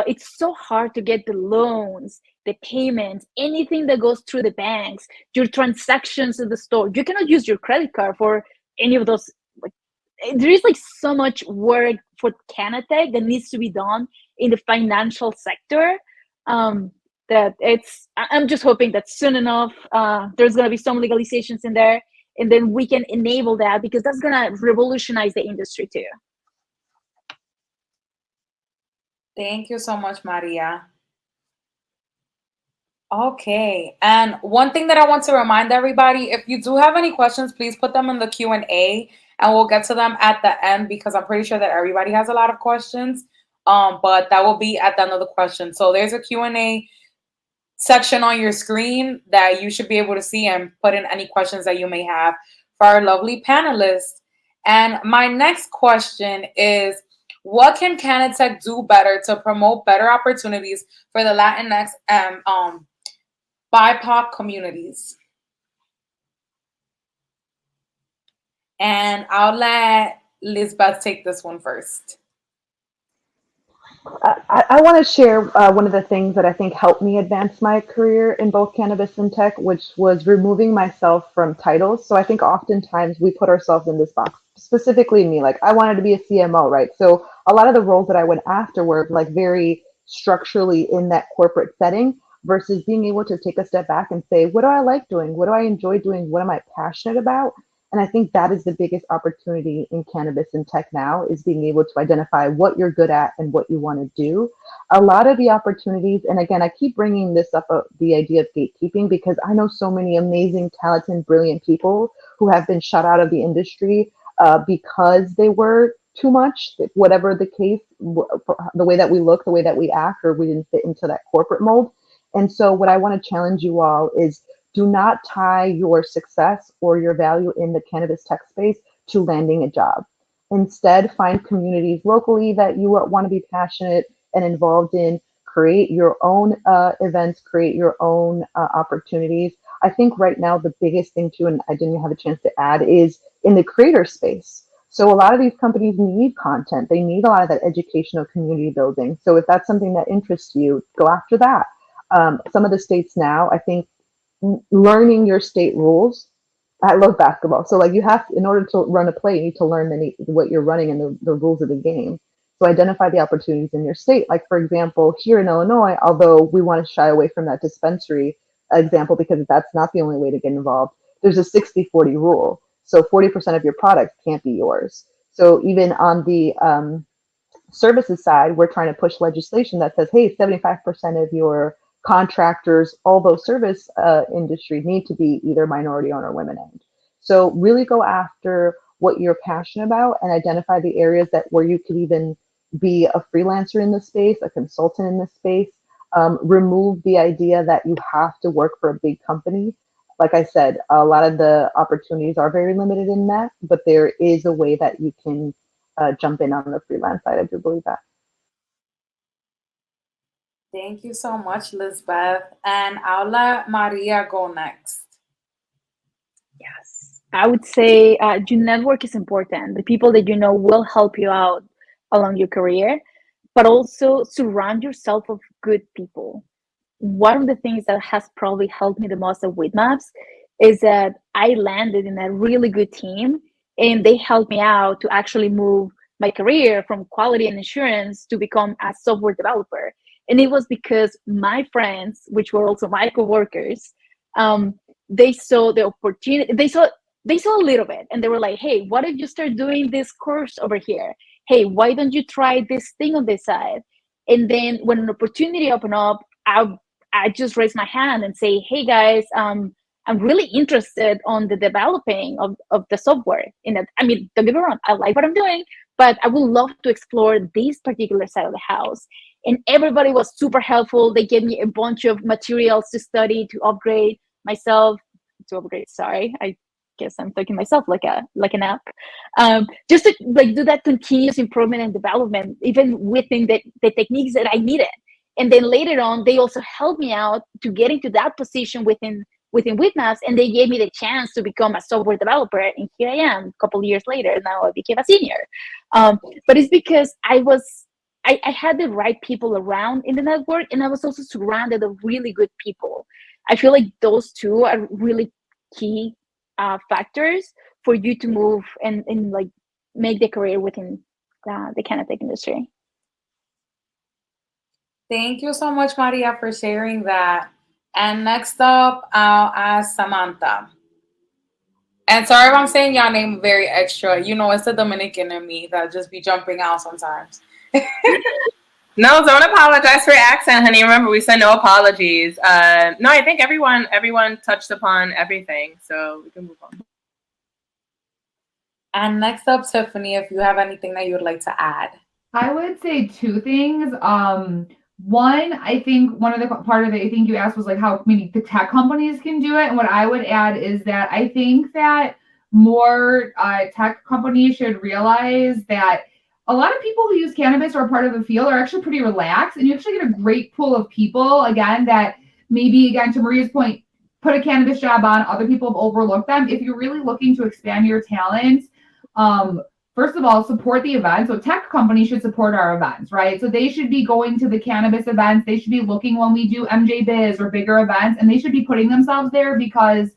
it's so hard to get the loans, the payments, anything that goes through the banks, your transactions in the store. You cannot use your credit card for any of those. Like, there is like so much work for Cannatech that needs to be done in the financial sector. That I'm just hoping that soon enough, there's going to be some legalizations in there, and then we can enable that, because that's going to revolutionize the industry too. Thank you so much, Maria. Okay. And one thing that I want to remind everybody, if you do have any questions, please put them in the Q&A and we'll get to them at the end because I'm pretty sure that everybody has a lot of questions. But that will be at the end of the question. So there's a Q&A section on your screen that you should be able to see and put in any questions that you may have for our lovely panelists. And my next question is, what can Cannatech do better to promote better opportunities for the Latinx and BIPOC communities? And I'll let Lisbeth take this one first. I want to share one of the things that I think helped me advance my career in both cannabis and tech, which was removing myself from titles. So I think oftentimes we put ourselves in this box, specifically me, like I wanted to be a CMO, right? So a lot of the roles that I went after were like very structurally in that corporate setting versus being able to take a step back and say, what do I like doing? What do I enjoy doing? What am I passionate about? And I think that is the biggest opportunity in cannabis and tech now is being able to identify what you're good at and what you want to do. A lot of the opportunities, and again, I keep bringing this up, the idea of gatekeeping, because I know so many amazing, talented, brilliant people who have been shut out of the industry because they were too much, whatever the case, the way that we look, the way that we act, or we didn't fit into that corporate mold. And so what I want to challenge you all is do not tie your success or your value in the cannabis tech space to landing a job. Instead, find communities locally that you want to be passionate and involved in. Create your own events, create your own opportunities. I think right now the biggest thing too, and I didn't have a chance to add, is in the creator space. So a lot of these companies need content. They need a lot of that educational community building. So if that's something that interests you, go after that. Some of the states now, I think learning your state rules. I love basketball. So like you have to, in order to run a play, you need to learn what you're running and the rules of the game. So identify the opportunities in your state. Like for example, here in Illinois, although we want to shy away from that dispensary example because that's not the only way to get involved, there's a 60-40 rule. So 40% of your product can't be yours. So even on the services side, we're trying to push legislation that says, hey, 75% of your contractors, all those service industry need to be either minority owned or women owned. So really go after what you're passionate about and identify the areas that where you could even be a freelancer in this space, a consultant in this space. Remove the idea that you have to work for a big company. Like I said, a lot of the opportunities are very limited in that, but there is a way that you can jump in on the freelance side. I do believe that. Thank you so much, Lisbeth. And I'll let Maria go next. Yes, I would say your network is important. The people that you know will help you out along your career, but also surround yourself with good people. One of the things that has probably helped me the most at Weedmaps is that I landed in a really good team and they helped me out to actually move my career from quality and insurance to become a software developer. And it was because my friends, which were also my coworkers, they saw the opportunity. They saw a little bit, and they were like, "Hey, what if you start doing this course over here? Hey, why don't you try this thing on this side?" And then when an opportunity opened up, I just raise my hand and say, "Hey guys, I'm really interested on the developing of the software." In that, I mean, don't get me wrong, I like what I'm doing, but I would love to explore this particular side of the house. And everybody was super helpful. They gave me a bunch of materials to study to upgrade myself. To upgrade, sorry, I guess I'm talking myself like an app. Just to like do that continuous improvement and development, even within the techniques that I needed. And then later on, they also helped me out to get into that position within Witmaps, and they gave me the chance to become a software developer. And here I am, a couple of years later. Now I became a senior. But it's because I had the right people around in the network, and I was also surrounded of really good people. I feel like those two are really key factors for you to move and like make the career within the Canna-Tech industry. Thank you so much, Maria, for sharing that. And next up, I'll ask Samantha. And sorry if I'm saying y'all name very extra. You know, it's the Dominican in me that just be jumping out sometimes. No, don't apologize for your accent, honey. Remember, we said no apologies. No, I think everyone touched upon everything, so we can move on. And next up, Tiffany, if you have anything that you would like to add. I would say two things. One, I think one of the part of it I think you asked was like how maybe the tech companies can do it. And what I would add is that I think that more tech companies should realize that a lot of people who use cannabis or are part of the field are actually pretty relaxed, and you actually get a great pool of people, again, that maybe, again, to Maria's point, put a cannabis job on, other people have overlooked them. If you're really looking to expand your talents, first of all, support the events. So tech companies should support our events, right? So they should be going to the cannabis events. They should be looking when we do MJ Biz or bigger events, and they should be putting themselves there because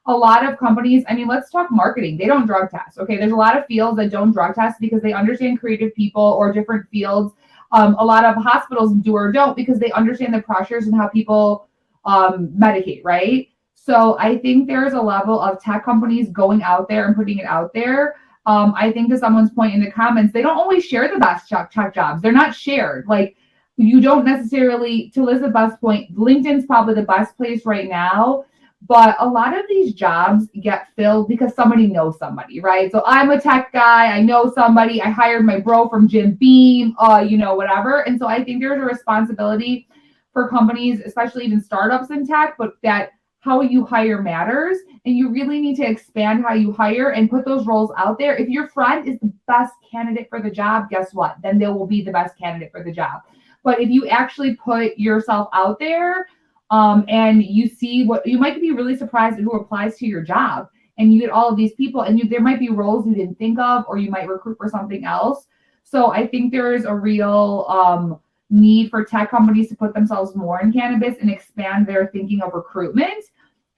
a lot of companies, I mean, let's talk marketing. They don't drug test. Okay. There's a lot of fields that don't drug test because they understand creative people or different fields. A lot of hospitals do or don't because they understand the pressures and how people medicate, right? So I think there's a level of tech companies going out there and putting it out there. I think to someone's point in the comments, they don't always share the best tech jobs. They're not shared. Like you don't necessarily, to Elizabeth's point, LinkedIn's probably the best place right now. But a lot of these jobs get filled because somebody knows somebody, right? So I'm a tech guy. I know somebody. I hired my bro from Jim Beam, whatever. And so I think there's a responsibility for companies, especially even startups in tech, but that how you hire matters. And you really need to expand how you hire and put those roles out there. If your friend is the best candidate for the job, guess what? Then they will be the best candidate for the job. But if you actually put yourself out there, and you see what you might be really surprised at who applies to your job, and you get all of these people, and there might be roles you didn't think of, or you might recruit for something else. So I think there is a real need for tech companies to put themselves more in cannabis and expand their thinking of recruitment.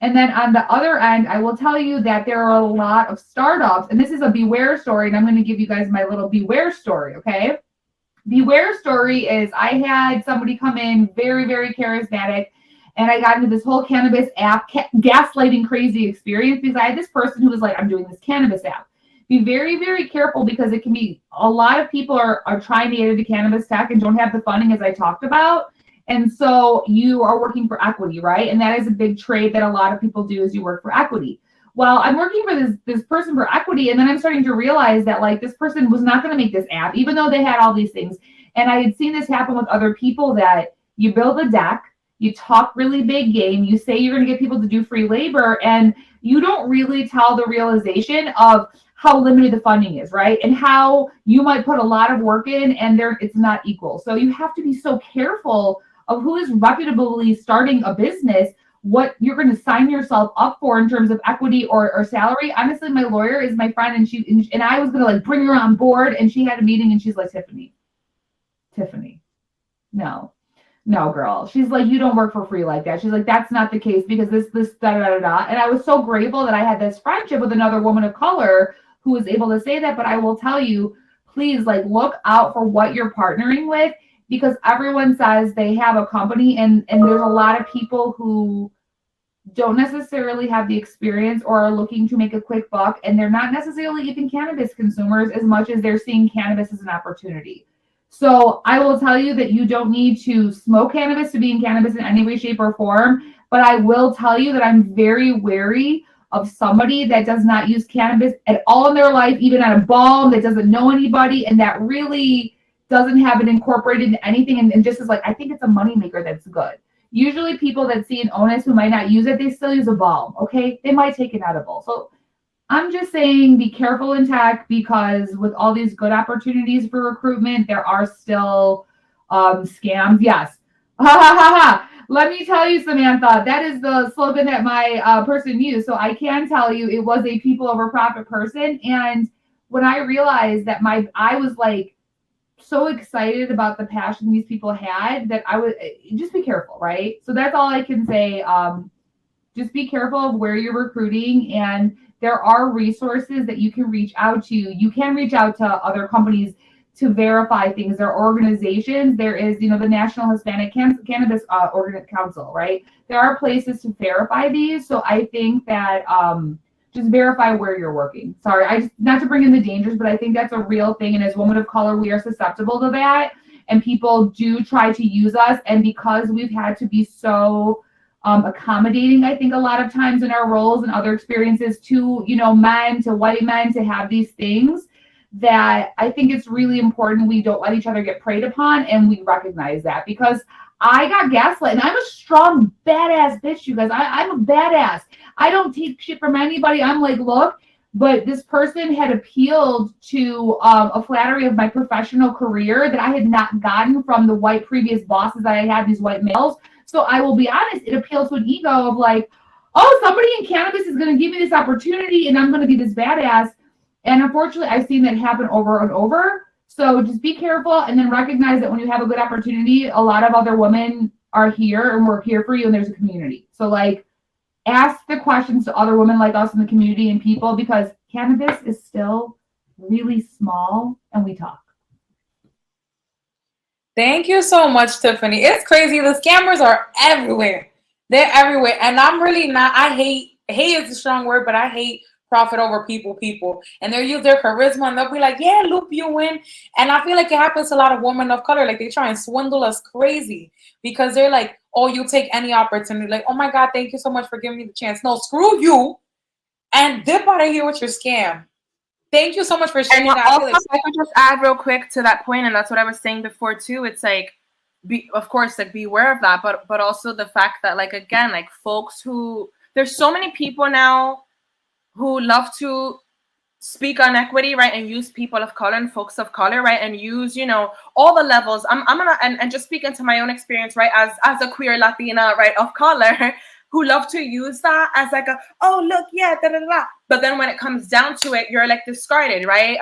And then on the other end, I will tell you that there are a lot of startups, and this is a beware story, and I'm going to give you guys my little beware story, okay? Beware story is I had somebody come in very, very charismatic, and I got into this whole cannabis app, gaslighting crazy experience because I had this person who was like, I'm doing this cannabis app. Be very, very careful because it can be, a lot of people are trying to get into cannabis tech and don't have the funding as I talked about. And so you are working for equity, right? And that is a big trade that a lot of people do is you work for equity. Well, I'm working for this person for equity, and then I'm starting to realize that like this person was not going to make this app, even though they had all these things. And I had seen this happen with other people that you build a deck, you talk really big game, you say you're going to get people to do free labor, and you don't really tell the realization of how limited the funding is, right? And how you might put a lot of work in and it's not equal. So you have to be so careful of who is reputably starting a business, what you're going to sign yourself up for in terms of equity or salary. Honestly, my lawyer is my friend, and I was going to like bring her on board, and she had a meeting and she's like, Tiffany, no, girl. She's like, you don't work for free like that. She's like, that's not the case because this, da. And I was so grateful that I had this friendship with another woman of color who was able to say that. But I will tell you, please, like, look out for what you're partnering with, because everyone says they have a company, and there's a lot of people who don't necessarily have the experience or are looking to make a quick buck, and they're not necessarily even cannabis consumers as much as they're seeing cannabis as an opportunity. So I will tell you that you don't need to smoke cannabis to be in cannabis in any way, shape, or form. But I will tell you that I'm very wary of somebody that does not use cannabis at all in their life, even at a ball, that doesn't know anybody, and that really doesn't have it incorporated into anything, and just is like, I think it's a moneymaker that's good. Usually people that see an onus who might not use it, they still use a balm, okay? They might take an edible. So I'm just saying be careful in tech, because with all these good opportunities for recruitment, there are still scams. Yes. Ha ha ha ha. Let me tell you, Samantha, that is the slogan that my person used. So I can tell you it was a people over profit person. And when I realized that I was like so excited about the passion these people had, that I would just be careful, right? So that's all I can say. Just be careful of where you're recruiting, and there are resources that you can reach out to. You can reach out to other companies to verify things. There are organizations. There is, the National Hispanic Cannabis Council, right? There are places to verify these. So I think that just verify where you're working. Sorry, not to bring in the dangers, but I think that's a real thing. And as women of color, we are susceptible to that. and people do try to use us. And because we've had to be so accommodating, I think a lot of times in our roles and other experiences to, you know, men, to white men, to have these things, that I think it's really important we don't let each other get preyed upon, and we recognize that, because I got gaslit, and I'm a strong, badass bitch, you guys. I'm a badass. I don't take shit from anybody. I'm like, look, but this person had appealed to a flattery of my professional career that I had not gotten from the white previous bosses that I had, these white males. So I will be honest, it appeals to an ego of like, oh, somebody in cannabis is going to give me this opportunity and I'm going to be this badass. And unfortunately, I've seen that happen over and over. So just be careful, and then recognize that when you have a good opportunity, a lot of other women are here and we're here for you, and there's a community. So like, ask the questions to other women like us in the community and people, because cannabis is still really small and we talk. Thank you so much, Tiffany. It's crazy. The scammers are everywhere. They're everywhere. And I'm really not, I hate is a strong word, but I hate profit over people. And they'll use their charisma and they'll be like, yeah, loop you in. And I feel like it happens to a lot of women of color. Like they try and swindle us crazy because they're like, oh, you take any opportunity. Like, oh my God, thank you so much for giving me the chance. No, screw you. And dip out of here with your scam. Thank you so much for sharing that. Also, if I could just add real quick to that point, and that's what I was saying before too. It's like, of course, like beware of that, but also the fact that, like, again, like folks who, there's so many people now who love to speak on equity, right, and use people of color and folks of color, right, and use, you know, all the levels. I'm gonna and just speak into my own experience, right, as a queer Latina, right, of color, who love to use that as like a, oh look, yeah, da da da. But then when it comes down to it, you're like discarded, right?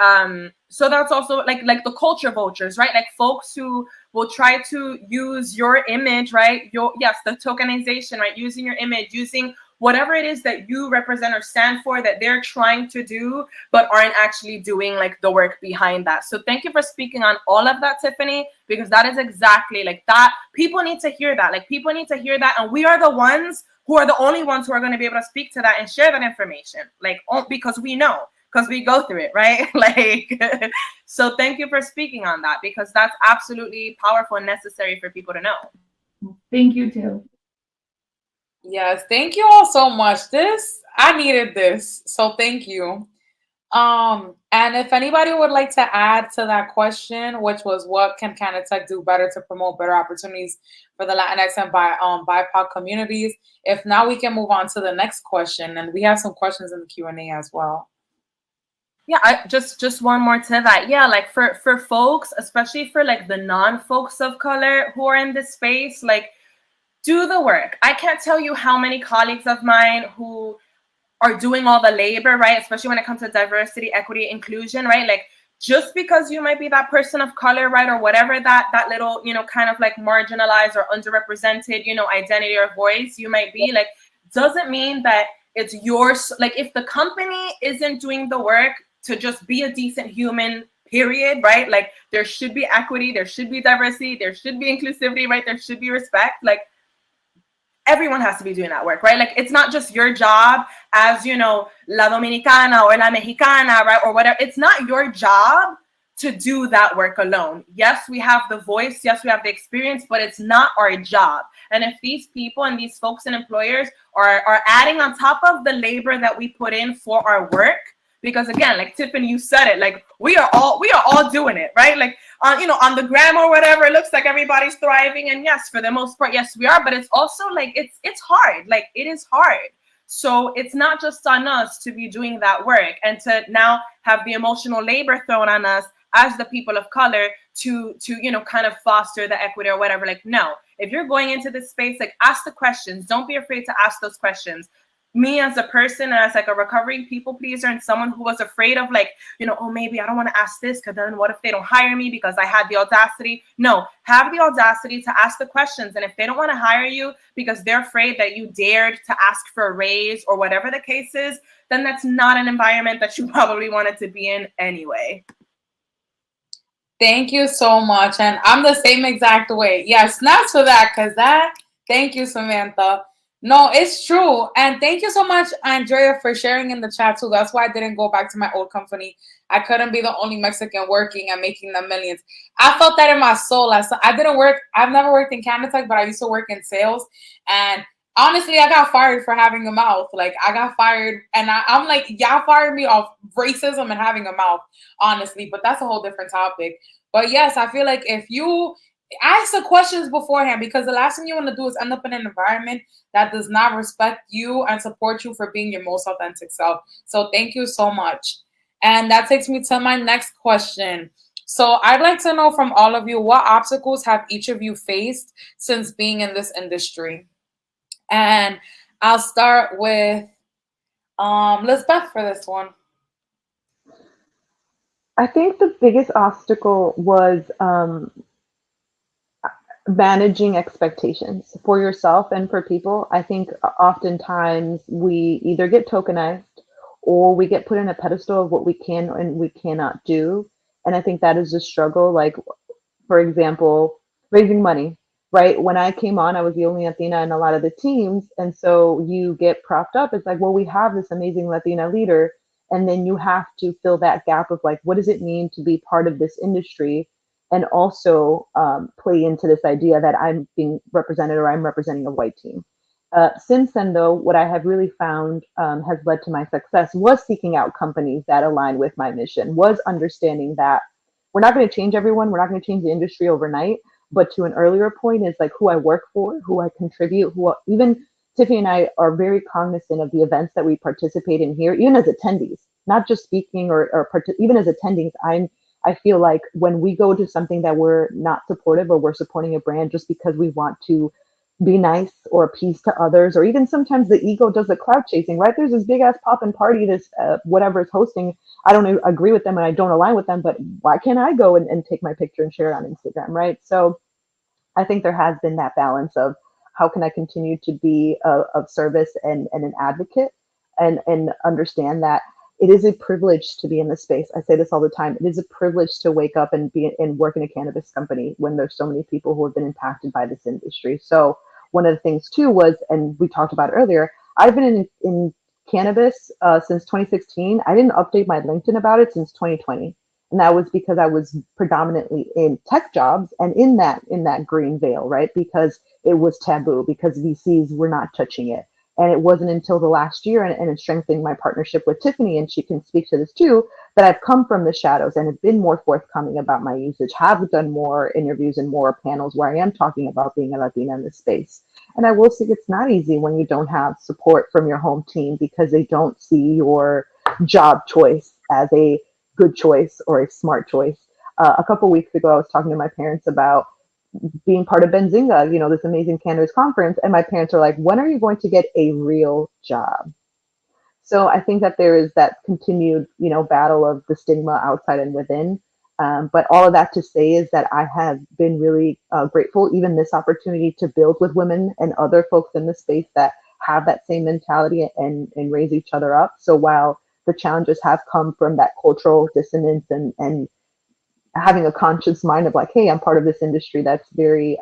So that's also like the culture vultures, right? Like folks who will try to use your image, right? The tokenization, right? Using your image, using whatever it is that you represent or stand for, that they're trying to do, but aren't actually doing like the work behind that. So thank you for speaking on all of that, Tiffany, because that is exactly like that. People need to hear that. Like people need to hear that. And we are the ones who are the only ones who are going to be able to speak to that and share that information. Like, because we know, because we go through it, right? Like, so thank you for speaking on that, because that's absolutely powerful and necessary for people to know. Thank you too. Yes, thank you all so much. I needed this, so thank you. And if anybody would like to add to that question, which was what can Cannatech do better to promote better opportunities for the Latinx and BIPOC communities? If not, we can move on to the next question, and we have some questions in the Q&A as well. Yeah, just one more to that. Yeah, like for folks, especially for like the non-folks of color who are in this space, like, do the work. I can't tell you how many colleagues of mine who are doing all the labor, right? Especially when it comes to diversity, equity, inclusion, right? Like, just because you might be that person of color, right? Or whatever that little, you know, kind of like marginalized or underrepresented, you know, identity or voice you might be, like, doesn't mean that it's yours. Like, if the company isn't doing the work to just be a decent human, period, right? Like, there should be equity, there should be diversity, there should be inclusivity, right? There should be respect. Like, everyone has to be doing that work, right? Like, it's not just your job as, you know, La Dominicana or La Mexicana, right? Or whatever. It's not your job to do that work alone. Yes, we have the voice. Yes, we have the experience, but it's not our job. And if these people and these folks and employers are adding on top of the labor that we put in for our work, because again, like Tiffany, you said it, like we are all doing it, right? Like on, you know, on the gram or whatever, it looks like everybody's thriving. And yes, for the most part, yes, we are, but it's also like, it's hard. Like, it is hard. So it's not just on us to be doing that work and to now have the emotional labor thrown on us as the people of color to, you know, kind of foster the equity or whatever. Like, no, if you're going into this space, like, ask the questions. Don't be afraid to ask those questions. Me as a person, and as like a recovering people pleaser and someone who was afraid of, like, you know, oh, maybe I don't want to ask this because then what if they don't hire me because I had the audacity? No, have the audacity to ask the questions. And if they don't want to hire you because they're afraid that you dared to ask for a raise or whatever the case is, then that's not an environment that you probably wanted to be in anyway. Thank you so much. And I'm the same exact way. Yeah, snaps for that, because thank you, Samantha. No, it's true. And thank you so much, Andrea, for sharing in the chat too. That's why I didn't go back to my old company. I couldn't be the only Mexican working and making the millions. I felt that in my soul. I didn't work, I've never worked in Cannatech, but I used to work in sales. And honestly, I got fired for having a mouth. Like, I got fired, and I'm like, y'all fired me off racism and having a mouth, honestly. But that's a whole different topic. But yes, I feel like if you ask the questions beforehand, because the last thing you want to do is end up in an environment that does not respect you and support you for being your most authentic self. So thank you so much. And that takes me to my next question. So I'd like to know from all of you, what obstacles have each of you faced since being in this industry? And I'll start with Lisbeth for this one. I think the biggest obstacle was managing expectations for yourself and for people. I think oftentimes we either get tokenized or we get put in a pedestal of what we can and we cannot do. And I think that is a struggle. Like, for example, raising money, right? When I came on, I was the only Latina in a lot of the teams. And so you get propped up. It's like, well, we have this amazing Latina leader. And then you have to fill that gap of like, what does it mean to be part of this industry? And also play into this idea that I'm being represented or I'm representing a white team. Since then, though, what I have really found has led to my success was seeking out companies that align with my mission, was understanding that we're not going to change everyone, we're not going to change the industry overnight, but to an earlier point is like who I work for, who I contribute, even Tiffany and I are very cognizant of the events that we participate in here, even as attendees, not just speaking even as attendees. I feel like when we go to something that we're not supportive or we're supporting a brand just because we want to be nice or appease to others, or even sometimes the ego does the cloud chasing, right? There's this big ass poppin' party, this whatever is hosting. I don't agree with them and I don't align with them, but why can't I go and take my picture and share it on Instagram, right? So I think there has been that balance of how can I continue to be of service and an advocate and understand that it is a privilege to be in this space. I say this all the time. It is a privilege to wake up and be and work in a cannabis company when there's so many people who have been impacted by this industry. So one of the things too was, and we talked about earlier, I've been in cannabis since 2016. I didn't update my LinkedIn about it since 2020. And that was because I was predominantly in tech jobs and in that green veil, right? Because it was taboo, because VCs were not touching it. And it wasn't until the last year and in strengthening my partnership with Tiffany, and she can speak to this too, that I've come from the shadows and have been more forthcoming about my usage, have done more interviews and more panels where I am talking about being a Latina in this space. And I will say it's not easy when you don't have support from your home team because they don't see your job choice as a good choice or a smart choice. A couple weeks ago, I was talking to my parents about being part of Benzinga, this amazing cannabis conference. And my parents are like, when are you going to get a real job? So I think that there is that continued, battle of the stigma outside and within. But all of that to say is that I have been really grateful, even this opportunity to build with women and other folks in the space that have that same mentality and raise each other up. So while the challenges have come from that cultural dissonance and having a conscious mind of like, hey, I'm part of this industry that's very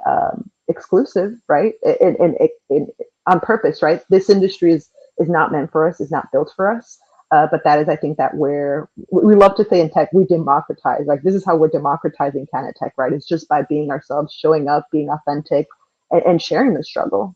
exclusive, right? And on purpose, right? This industry is not meant for us, is not built for us. But that is, I think, that where we love to say in tech, we democratize. Like, this is how we're democratizing Canna-Tech, right? It's just by being ourselves, showing up, being authentic, and sharing the struggle.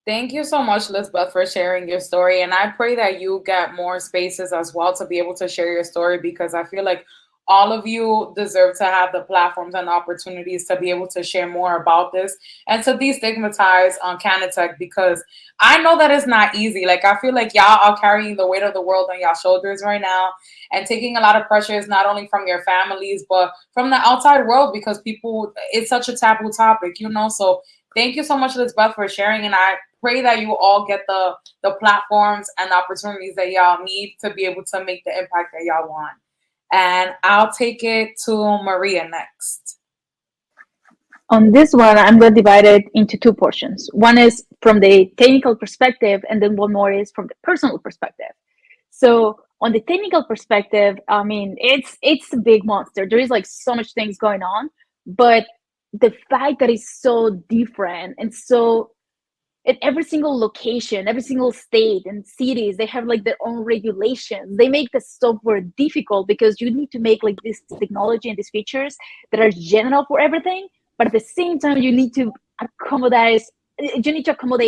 Thank you so much, Lisbeth, for sharing your story. And I pray that you get more spaces as well to be able to share your story, because I feel like all of you deserve to have the platforms and opportunities to be able to share more about this and to destigmatize on Cannatech, because I know that it's not easy. Like, I feel like y'all are carrying the weight of the world on y'all shoulders right now and taking a lot of pressures, not only from your families, but from the outside world, because people, it's such a taboo topic, So thank you so much, Lisbeth, for sharing. And I pray that you all get the platforms and opportunities that y'all need to be able to make the impact that y'all want. And I'll take it to Maria next. On this one, I'm going to divide it into two portions. One is from the technical perspective, and then one more is from the personal perspective. So on the technical perspective, I mean, it's a big monster. There is like so much things going on, but the fact that it's so different and so at every single location, every single state and cities, they have like their own regulations. They make the software difficult because you need to make like this technology and these features that are general for everything, but at the same time you need to accommodate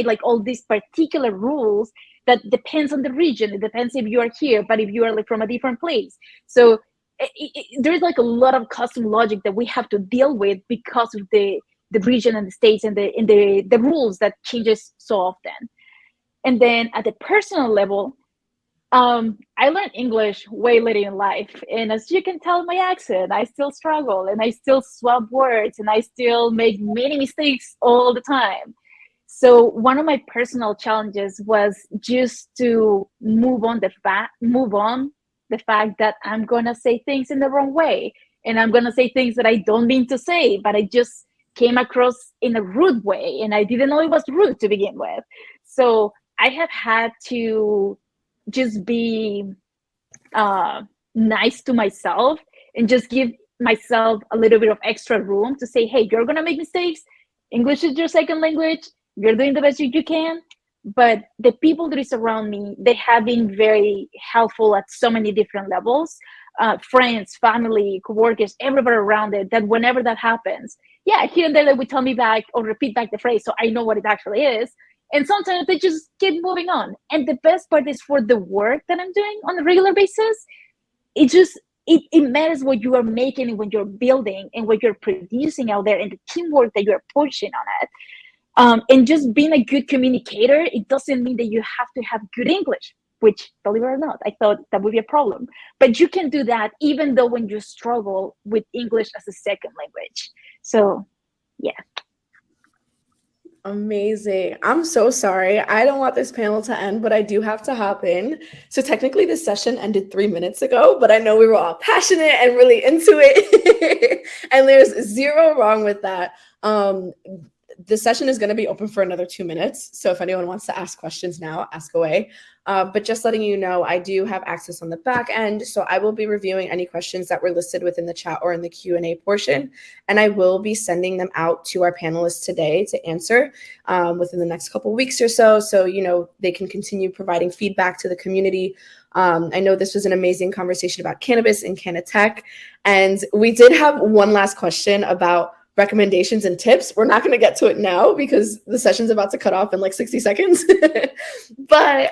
like all these particular rules that depends on the region. It depends if you are here, but if you are like from a different place. So there's like a lot of custom logic that we have to deal with because of the region and the states and the rules that changes so often. And then at the personal level, I learned English way later in life, and as you can tell my accent, I still struggle and I still swap words and I still make many mistakes all the time. So one of my personal challenges was just to move on the fact that I'm gonna say things in the wrong way, and I'm gonna say things that I don't mean to say, but I just came across in a rude way, and I didn't know it was rude to begin with. So I have had to just be nice to myself and just give myself a little bit of extra room to say, hey, you're gonna make mistakes. English is your second language. You're doing the best you can. But the people that is around me, they have been very helpful at so many different levels. Friends, family, coworkers, everybody around it, that whenever that happens, yeah, here and there they would tell me back or repeat back the phrase so I know what it actually is. And sometimes they just keep moving on. And the best part is for the work that I'm doing on a regular basis, it matters what you are making when you're building and what you're producing out there and the teamwork that you're pushing on it. And just being a good communicator, it doesn't mean that you have to have good English, which, believe it or not, I thought that would be a problem. But you can do that even though when you struggle with English as a second language. So, yeah. Amazing. I'm so sorry. I don't want this panel to end, but I do have to hop in. So technically this session ended 3 minutes ago, but I know we were all passionate and really into it. And there's zero wrong with that. The session is going to be open for another 2 minutes. So if anyone wants to ask questions now, ask away. But just letting you know, I do have access on the back end. So I will be reviewing any questions that were listed within the chat or in the Q&A portion. And I will be sending them out to our panelists today to answer within the next couple of weeks or so. So, you know, they can continue providing feedback to the community. I know this was an amazing conversation about cannabis and Canna-Tech. And we did have one last question about recommendations and tips. We're not going to get to it now because the session's about to cut off in like 60 seconds. But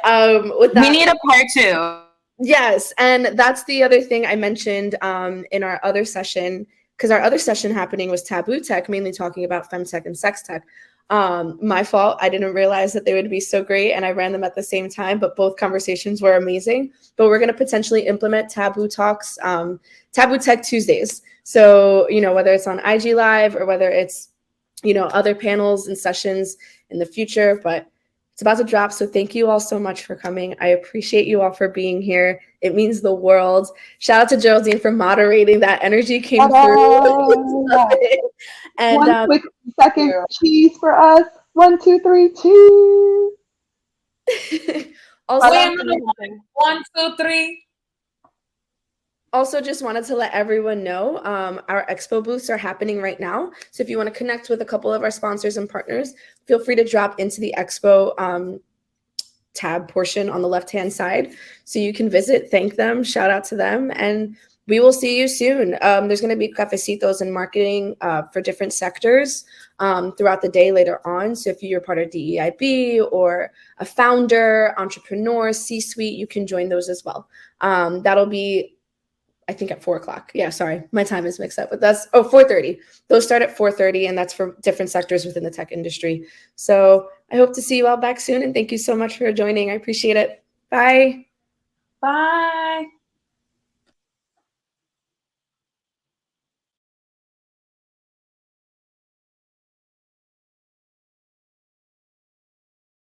with that, we need a part 2. Yes, and that's the other thing I mentioned in our other session, because our other session happening was Taboo Tech, mainly talking about femtech and sex tech. My fault. I didn't realize that they would be so great, and I ran them at the same time, but both conversations were amazing. But we're going to potentially implement Taboo Talks, Taboo Tech Tuesdays. So, you know, whether it's on IG Live or whether it's, you know, other panels and sessions in the future, but it's about to drop. So thank you all so much for coming. I appreciate you all for being here. It means the world. Shout out to Geraldine for moderating. That energy came through. And one quick second cheese for us. 1, 2, 3, cheese. Also, Wait a minute. 1, 2, 3. Also, just wanted to let everyone know our expo booths are happening right now. So if you want to connect with a couple of our sponsors and partners, feel free to drop into the expo tab portion on the left-hand side so you can visit, thank them, shout out to them, and we will see you soon. There's going to be cafecitos and marketing for different sectors throughout the day later on. So if you're part of DEIB or a founder, entrepreneur, C-suite, you can join those as well. That'll be, I think, at 4 o'clock. Yeah, sorry, my time is mixed up, but that's 4:30. Those start at 4:30, and that's for different sectors within the tech industry. So I hope to see you all back soon, and thank you so much for joining. I appreciate it. Bye. Bye.